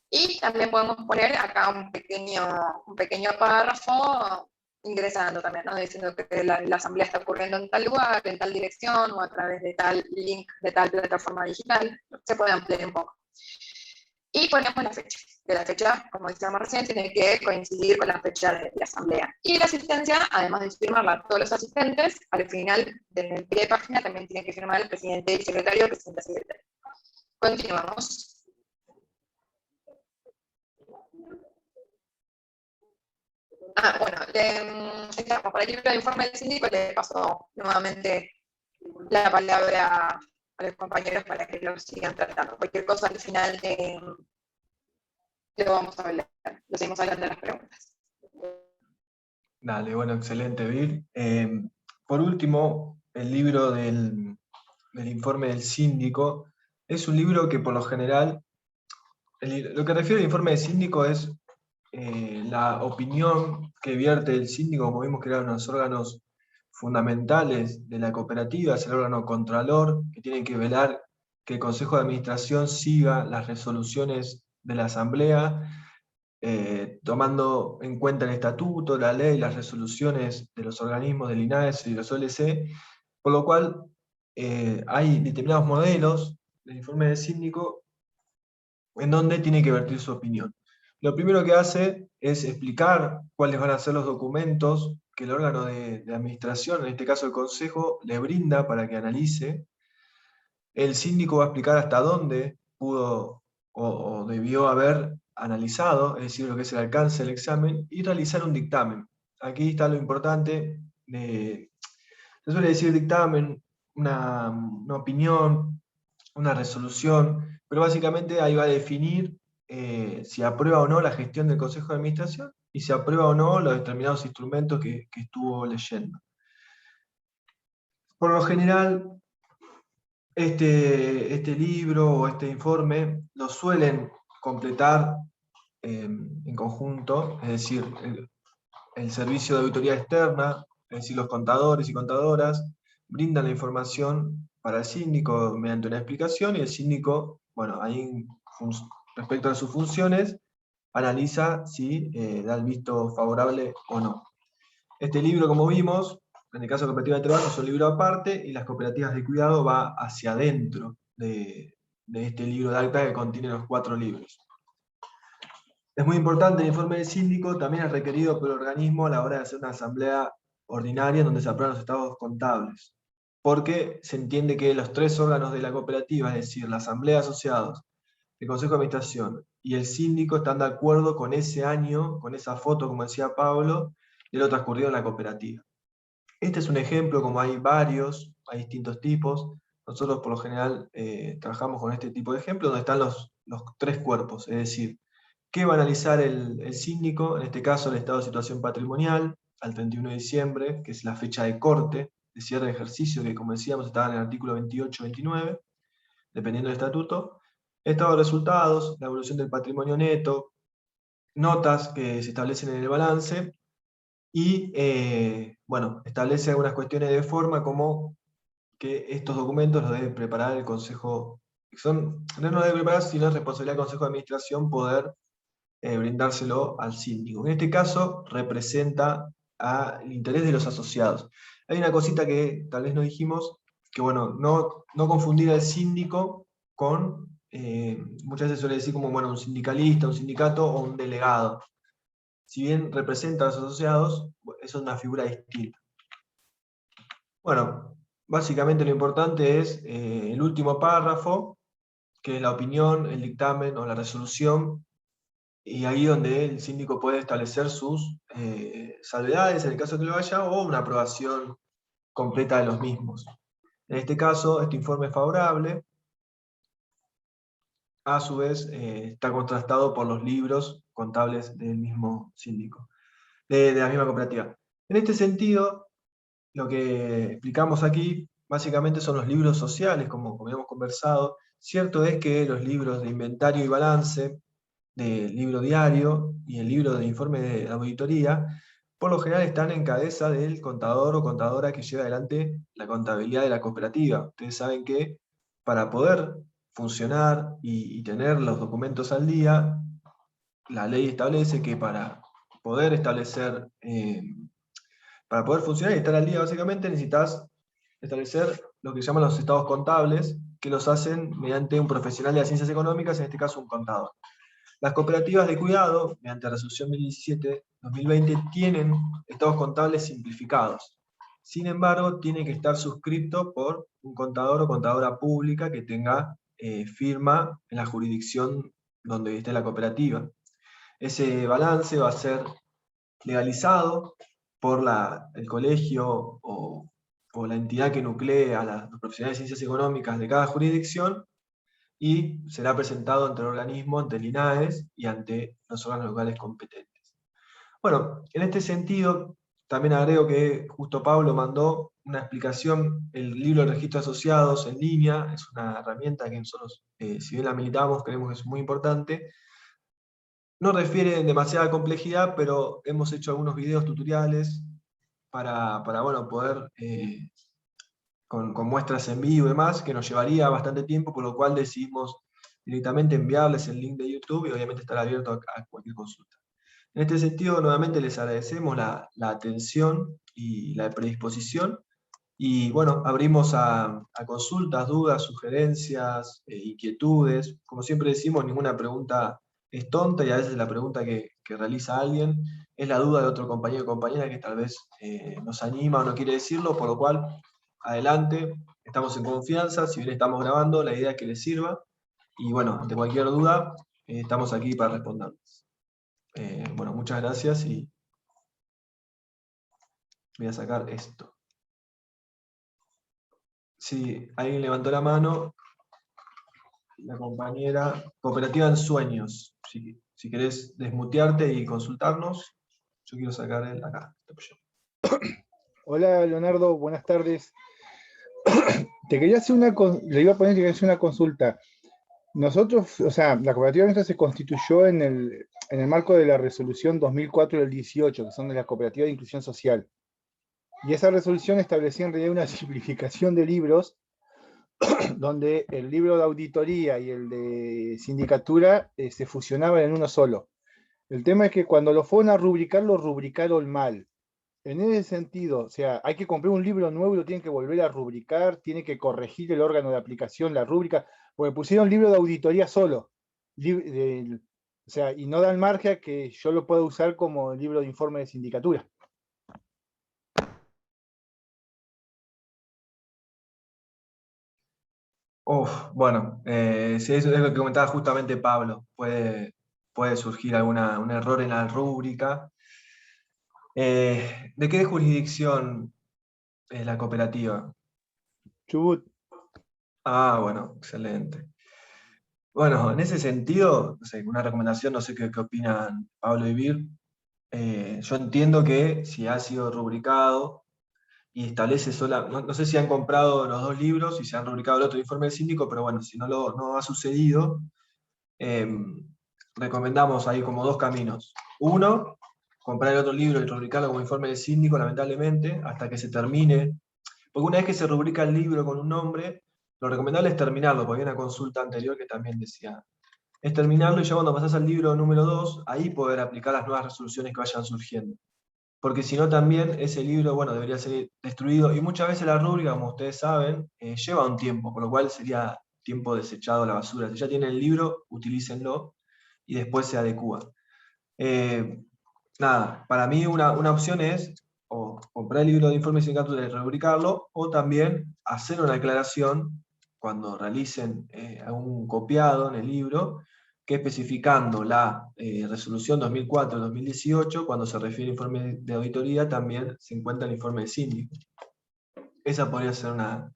y también podemos poner acá un pequeño párrafo ingresando también, ¿no? Diciendo que la asamblea está ocurriendo en tal lugar, en tal dirección, o a través de tal link, de tal plataforma digital. Se puede ampliar un poco. Y ponemos la fecha. Que la fecha, como decíamos recién, tiene que coincidir con la fecha de la asamblea. Y la asistencia, además de firmarla a todos los asistentes, al final del pie de página también tiene que firmar el presidente y secretario, presidenta y secretario. Continuamos. Bueno, estamos para el libro de informe del síndico, le paso nuevamente la palabra a los compañeros para que lo sigan tratando. Cualquier cosa al final lo vamos a hablar, lo seguimos hablando de las preguntas. Dale, bueno, excelente, Vir. Por último, el libro del informe del síndico es un libro que por lo general, lo que refiere al informe del síndico es la opinión que vierte el síndico, como vimos que eran unos órganos fundamentales de la cooperativa, es el órgano contralor, que tiene que velar que el Consejo de Administración siga las resoluciones de la Asamblea, tomando en cuenta el estatuto, la ley, las resoluciones de los organismos del INAES y los OLC, por lo cual hay determinados modelos del informe del síndico en donde tiene que vertir su opinión. Lo primero que hace es explicar cuáles van a ser los documentos que el órgano de administración, en este caso el Consejo, le brinda para que analice. El síndico va a explicar hasta dónde pudo o debió haber analizado, es decir, lo que es el alcance del examen, y realizar un dictamen. Aquí está lo importante, se suele decir dictamen, una opinión, una resolución, pero básicamente ahí va a definir si aprueba o no la gestión del Consejo de Administración y si aprueba o no los determinados instrumentos que estuvo leyendo. Por lo general, este libro o este informe lo suelen completar en conjunto, es decir, el servicio de auditoría externa, es decir, los contadores y contadoras, brindan la información para el síndico mediante una explicación, y el síndico, bueno, ahí respecto a sus funciones, analiza si da el visto favorable o no. Este libro, como vimos, en el caso de Cooperativa de Trabajo, es un libro aparte, y las cooperativas de cuidado va hacia adentro de este libro de acta que contiene los 4 libros. Es muy importante, el informe del síndico también es requerido por el organismo a la hora de hacer una asamblea ordinaria donde se aprueban los estados contables, porque se entiende que los 3 órganos de la cooperativa, es decir, la asamblea de asociados, el consejo de administración y el síndico, están de acuerdo con ese año, con esa foto, como decía Pablo, de lo transcurrido en la cooperativa. Este es un ejemplo, como hay varios, hay distintos tipos. Nosotros por lo general trabajamos con este tipo de ejemplos, donde están los 3 cuerpos, es decir, ¿qué va a analizar el síndico? En este caso, el estado de situación patrimonial, al 31 de diciembre, que es la fecha de corte, de cierre de ejercicio, que como decíamos estaba en el artículo 28-29, dependiendo del estatuto, estado de resultados, la evolución del patrimonio neto, notas que se establecen en el balance, y bueno, establece algunas cuestiones de forma como que estos documentos los debe preparar el Consejo, no los debe preparar, sino es responsabilidad del Consejo de Administración poder brindárselo al síndico. En este caso, representa el interés de los asociados. Hay una cosita que tal vez no dijimos, que bueno, no confundir al síndico con, muchas veces suele decir como, bueno, un sindicalista, un sindicato o un delegado. Si bien representa a los asociados, eso es una figura distinta. Bueno, básicamente lo importante es el último párrafo, que es la opinión, el dictamen o la resolución, y ahí donde el síndico puede establecer sus salvedades, en el caso que lo haya, o una aprobación completa de los mismos. En este caso, este informe es favorable, a su vez está contrastado por los libros contables del mismo síndico, de la misma cooperativa. En este sentido, lo que explicamos aquí, básicamente son los libros sociales, como hemos conversado. Cierto es que los libros de inventario y balance, del libro diario y el libro de informe de auditoría, por lo general están en cabeza del contador o contadora que lleva adelante la contabilidad de la cooperativa. Ustedes saben que para poder funcionar y tener los documentos al día, la ley establece que para poder establecer, para poder funcionar y estar al día básicamente necesitas establecer lo que llaman los estados contables, que los hacen mediante un profesional de las ciencias económicas, en este caso un contador. Las cooperativas de cuidado, mediante la resolución 1017-2020, tienen estados contables simplificados. Sin embargo, tiene que estar suscrito por un contador o contadora pública que tenga firma en la jurisdicción donde esté la cooperativa. Ese balance va a ser legalizado por el colegio o la entidad que nuclee a los profesionales de ciencias económicas de cada jurisdicción, y será presentado ante el organismo, ante el INAES y ante los órganos locales competentes. Bueno, en este sentido, también agrego que justo Pablo mandó una explicación, el libro de registros asociados en línea, es una herramienta que nosotros, si bien la militamos, creemos que es muy importante. No refiere en demasiada complejidad, pero hemos hecho algunos videos tutoriales para bueno, poder con muestras en vivo y demás, que nos llevaría bastante tiempo, por lo cual decidimos directamente enviarles el link de YouTube y obviamente estar abierto a cualquier consulta. En este sentido, nuevamente les agradecemos la atención y la predisposición, y bueno, abrimos a consultas, dudas, sugerencias, inquietudes. Como siempre decimos, ninguna pregunta es tonta, y a veces la pregunta que realiza alguien es la duda de otro compañero o compañera que tal vez nos anima o no quiere decirlo, por lo cual, adelante, estamos en confianza, si bien estamos grabando, la idea es que les sirva, y bueno, ante cualquier duda, estamos aquí para responderles. Bueno, muchas gracias, y voy a sacar esto. Sí, alguien levantó la mano, la compañera, Cooperativa en Sueños. Si querés desmutearte y consultarnos, yo quiero sacar acá. Hola Leonardo, buenas tardes. Le iba a poner que quería hacer una consulta. Nosotros, o sea, la cooperativa nuestra se constituyó en el marco de la resolución 2004 del 18, que son de la cooperativa de inclusión social. Y esa resolución establecía en realidad una simplificación de libros, donde el libro de auditoría y el de sindicatura se fusionaban en uno solo. El tema es que cuando lo fueron a rubricar, lo rubricaron mal. En ese sentido, o sea, hay que comprar un libro nuevo y lo tienen que volver a rubricar, tiene que corregir el órgano de aplicación, la rúbrica, porque pusieron libro de auditoría solo. O sea, y no dan margen a que yo lo pueda usar como libro de informe de sindicatura. Bueno, sí, eso es lo que comentaba justamente Pablo. Puede surgir un error en la rúbrica. ¿De qué jurisdicción es la cooperativa? Chubut. Ah, bueno, excelente. Bueno, en ese sentido, no sé, una recomendación, no sé qué opinan Pablo y Vir. Yo entiendo que si ha sido rubricado y establece no sé si han comprado los 2 libros y se han rubricado el otro informe del síndico, pero bueno, si no ha sucedido, recomendamos ahí como 2 caminos. Uno, comprar el otro libro y rubricarlo como informe del síndico, lamentablemente, hasta que se termine. Porque una vez que se rubrica el libro con un nombre, lo recomendable es terminarlo, porque hay una consulta anterior que también decía. Es terminarlo y ya cuando pasás al libro número 2, ahí poder aplicar las nuevas resoluciones que vayan surgiendo. Porque si no también ese libro, bueno, debería ser destruido. Y muchas veces la rúbrica, como ustedes saben, lleva un tiempo, por lo cual sería tiempo desechado a la basura. Si ya tienen el libro, utilícenlo y después se adecúa. Nada, para mí una opción es o comprar el libro de informe sindicato y rubricarlo, o también hacer una aclaración cuando realicen algún copiado en el libro, que especificando la resolución 2004-2018, cuando se refiere a informe de auditoría, también se encuentra el informe del síndico. Esa podría ser una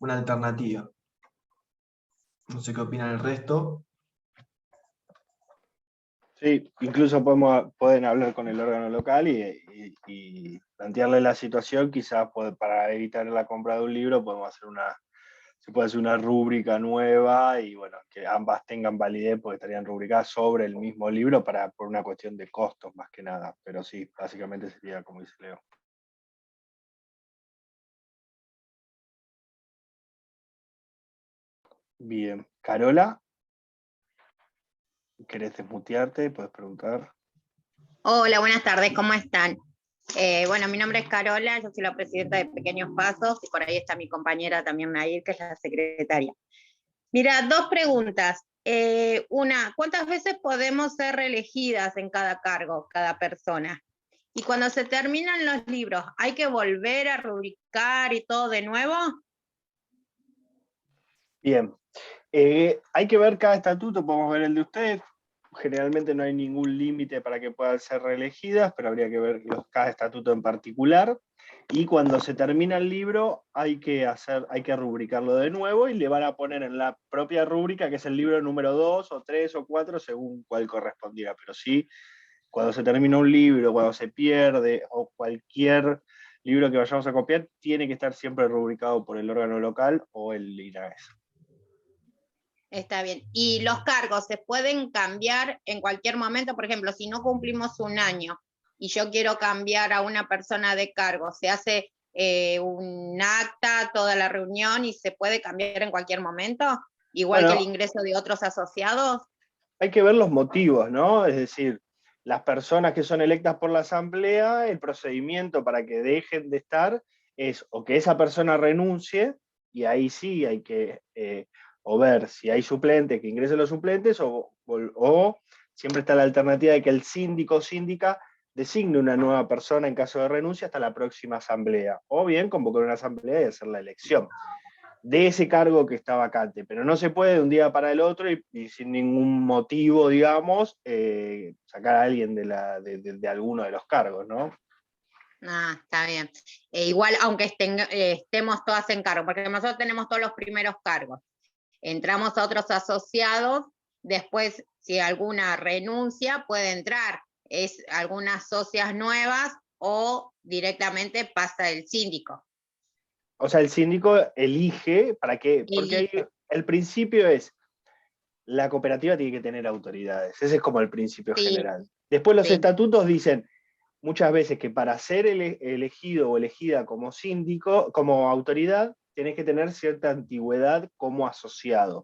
alternativa. No sé qué opinan el resto. Sí, incluso pueden hablar con el órgano local y plantearle la situación, quizás para evitar la compra de un libro se puede hacer una rúbrica nueva y bueno, que ambas tengan validez porque estarían rubricadas sobre el mismo libro por una cuestión de costos más que nada, pero sí, básicamente sería como dice Leo. Bien, Carola, ¿querés desmutearte? Puedes preguntar. Hola, buenas tardes, ¿cómo están? Bueno, mi nombre es Carola, yo soy la presidenta de Pequeños Pasos y por ahí está mi compañera también Nair, que es la secretaria. Mira, 2 preguntas. Una, ¿cuántas veces podemos ser reelegidas en cada cargo, cada persona? Y cuando se terminan los libros, ¿hay que volver a rubricar y todo de nuevo? Bien, hay que ver cada estatuto, podemos ver el de ustedes. Generalmente no hay ningún límite para que puedan ser reelegidas, pero habría que ver cada estatuto en particular. Y cuando se termina el libro, hay que rubricarlo de nuevo y le van a poner en la propia rúbrica, que es el libro número 2 o 3 o 4, según cuál correspondiera. Pero sí, cuando se termina un libro, cuando se pierde o cualquier libro que vayamos a copiar, tiene que estar siempre rubricado por el órgano local o el INAES. Está bien. ¿Y los cargos se pueden cambiar en cualquier momento? Por ejemplo, si no cumplimos un año y yo quiero cambiar a una persona de cargo, ¿se hace un acta, toda la reunión y se puede cambiar en cualquier momento? Igual que el ingreso de otros asociados. Hay que ver los motivos, ¿no? Es decir, las personas que son electas por la asamblea, el procedimiento para que dejen de estar es o que esa persona renuncie, y ahí sí hay que o ver si hay suplentes, que ingresen los suplentes, o siempre está la alternativa de que el síndico o síndica designe una nueva persona en caso de renuncia hasta la próxima asamblea, o bien convocar una asamblea y hacer la elección de ese cargo que está vacante, pero no se puede de un día para el otro y sin ningún motivo, digamos, sacar a alguien de alguno de los cargos, ¿no? Ah, está bien. Igual, aunque estemos todas en cargo, porque nosotros tenemos todos los primeros cargos. Entramos a otros asociados, después, si alguna renuncia, puede entrar. Es algunas socias nuevas o directamente pasa el síndico. O sea, el síndico elige, ¿para qué? Porque el principio es, la cooperativa tiene que tener autoridades, ese es como el principio general. Después los estatutos dicen, muchas veces que para ser elegido o elegida como síndico, como autoridad, tenés que tener cierta antigüedad como asociado.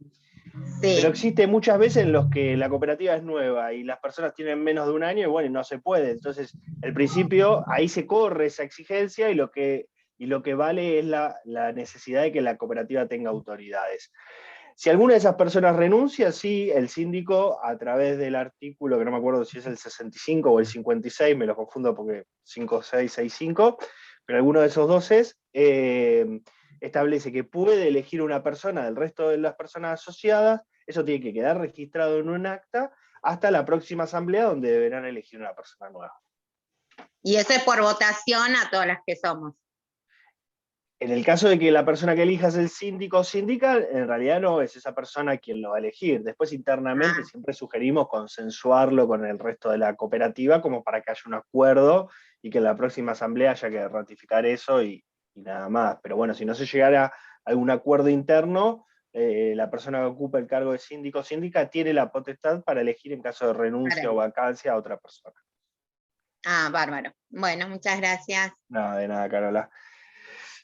Sí. Pero existe muchas veces en los que la cooperativa es nueva y las personas tienen menos de un año y bueno, no se puede. Entonces, el principio, ahí se corre esa exigencia y lo que vale es la necesidad de que la cooperativa tenga autoridades. Si alguna de esas personas renuncia, sí, el síndico, a través del artículo, que no me acuerdo si es el 65 o el 56, me lo confundo porque 5665, pero alguno de esos dos es, establece que puede elegir una persona del resto de las personas asociadas, eso tiene que quedar registrado en un acta hasta la próxima asamblea donde deberán elegir una persona nueva. Y eso es por votación a todas las que somos. En el caso de que la persona que elijas el síndico o síndica, en realidad no es esa persona quien lo va a elegir. Después internamente siempre sugerimos consensuarlo con el resto de la cooperativa como para que haya un acuerdo y que en la próxima asamblea haya que ratificar eso y nada más. Pero bueno, si no se llegara a algún acuerdo interno, la persona que ocupa el cargo de síndico o síndica tiene la potestad para elegir en caso de renuncia o vacancia a otra persona. Ah, bárbaro. Bueno, muchas gracias. No, de nada, Carola.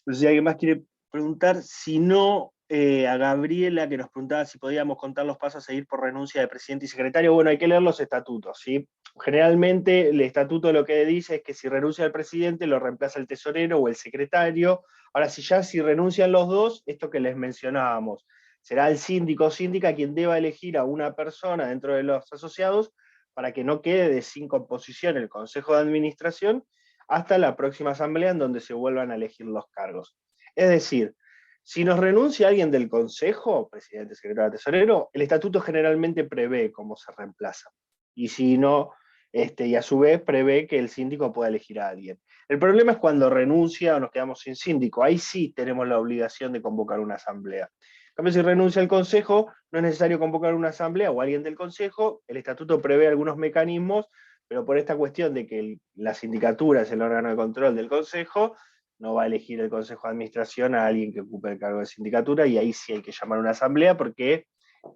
No sé si alguien más quiere preguntar, si no, a Gabriela, que nos preguntaba si podíamos contar los pasos a seguir por renuncia de presidente y secretario. Bueno, hay que leer los estatutos, ¿sí? Generalmente el estatuto lo que dice es que si renuncia el presidente, lo reemplaza el tesorero o el secretario. Ahora, si renuncian los dos, esto que les mencionábamos, será el síndico o síndica quien deba elegir a una persona dentro de los asociados para que no quede sin composición el Consejo de Administración hasta la próxima asamblea en donde se vuelvan a elegir los cargos. Es decir, si nos renuncia alguien del Consejo, presidente, secretario, tesorero, el estatuto generalmente prevé cómo se reemplaza. Y si no, y a su vez prevé que el síndico pueda elegir a alguien. El problema es cuando renuncia o nos quedamos sin síndico. Ahí sí tenemos la obligación de convocar una asamblea. En cambio, si renuncia el Consejo, no es necesario convocar una asamblea o alguien del Consejo. El estatuto prevé algunos mecanismos, pero por esta cuestión de que la sindicatura es el órgano de control del Consejo, no va a elegir el Consejo de Administración a alguien que ocupe el cargo de sindicatura, y ahí sí hay que llamar a una asamblea porque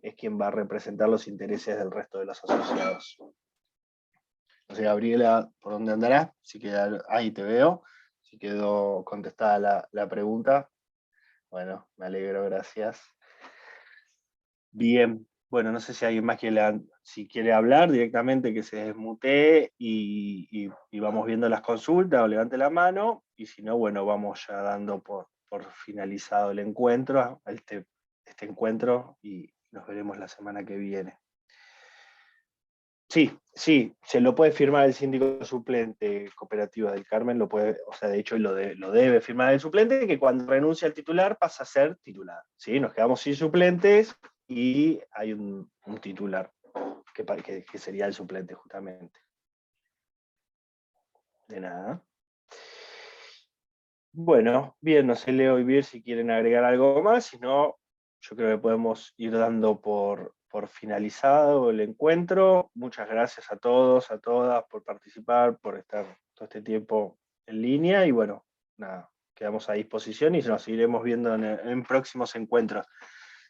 es quien va a representar los intereses del resto de los asociados. No sé, Gabriela, ¿por dónde andarás? Si queda, ahí te veo. Si quedó contestada la pregunta. Bueno, me alegro, gracias. Bien. Bueno, no sé si alguien más si quiere hablar directamente, que se desmutee y vamos viendo las consultas o levante la mano, y si no, bueno, vamos ya dando por finalizado el encuentro, este encuentro, y nos veremos la semana que viene. Sí, se lo puede firmar el síndico suplente Cooperativa del Carmen, lo puede, o sea, de hecho lo debe firmar el suplente, que cuando renuncia al titular pasa a ser titular. ¿Sí? Nos quedamos sin suplentes y hay un titular que sería el suplente justamente. De nada. Bueno, bien, no sé, Leo y Vir, si quieren agregar algo más, si no, yo creo que podemos ir dando por finalizado el encuentro. Muchas gracias a todos, a todas por participar, por estar todo este tiempo en línea, y bueno, nada, quedamos a disposición y nos seguiremos viendo en próximos encuentros.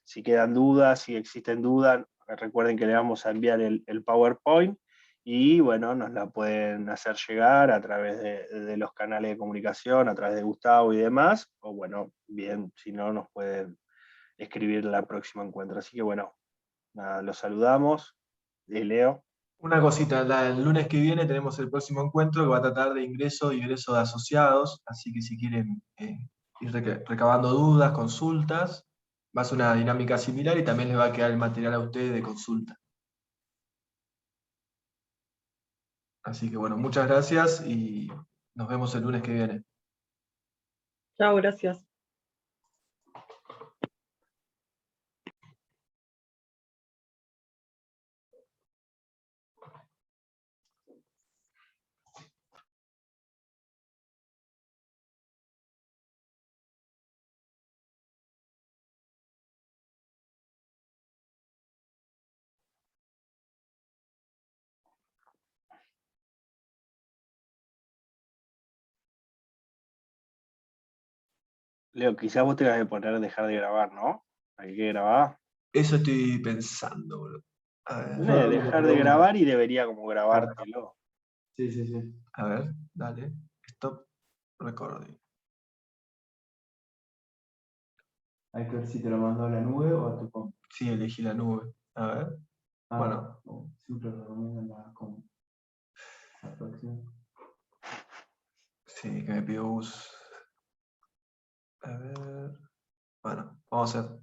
Si quedan dudas, si existen dudas, recuerden que le vamos a enviar el PowerPoint, y bueno, nos la pueden hacer llegar a través de los canales de comunicación, a través de Gustavo y demás, o bueno, bien, si no, nos pueden escribir la próxima encuentro. Así que bueno, nada, los saludamos. Leo. Una cosita, el lunes que viene tenemos el próximo encuentro que va a tratar de ingreso y egreso de asociados, así que si quieren ir recabando dudas, consultas, va a ser una dinámica similar y también les va a quedar el material a ustedes de consulta. Así que bueno, muchas gracias y nos vemos el lunes que viene. Chao, gracias. Leo, quizás vos tengas que poner dejar de grabar, ¿no? Hay que grabar. Eso estoy pensando, boludo. A ver, Dejar de grabar y debería como grabártelo. sí. A ver, dale. Stop recording. Hay que ver si te lo mandó a la nube o a tu compu. Sí, elegí la nube. A ver. Bueno. Siempre lo recomiendan la compu. La próxima. Sí, que me pidió bus. A ver. Bueno, vamos a hacer.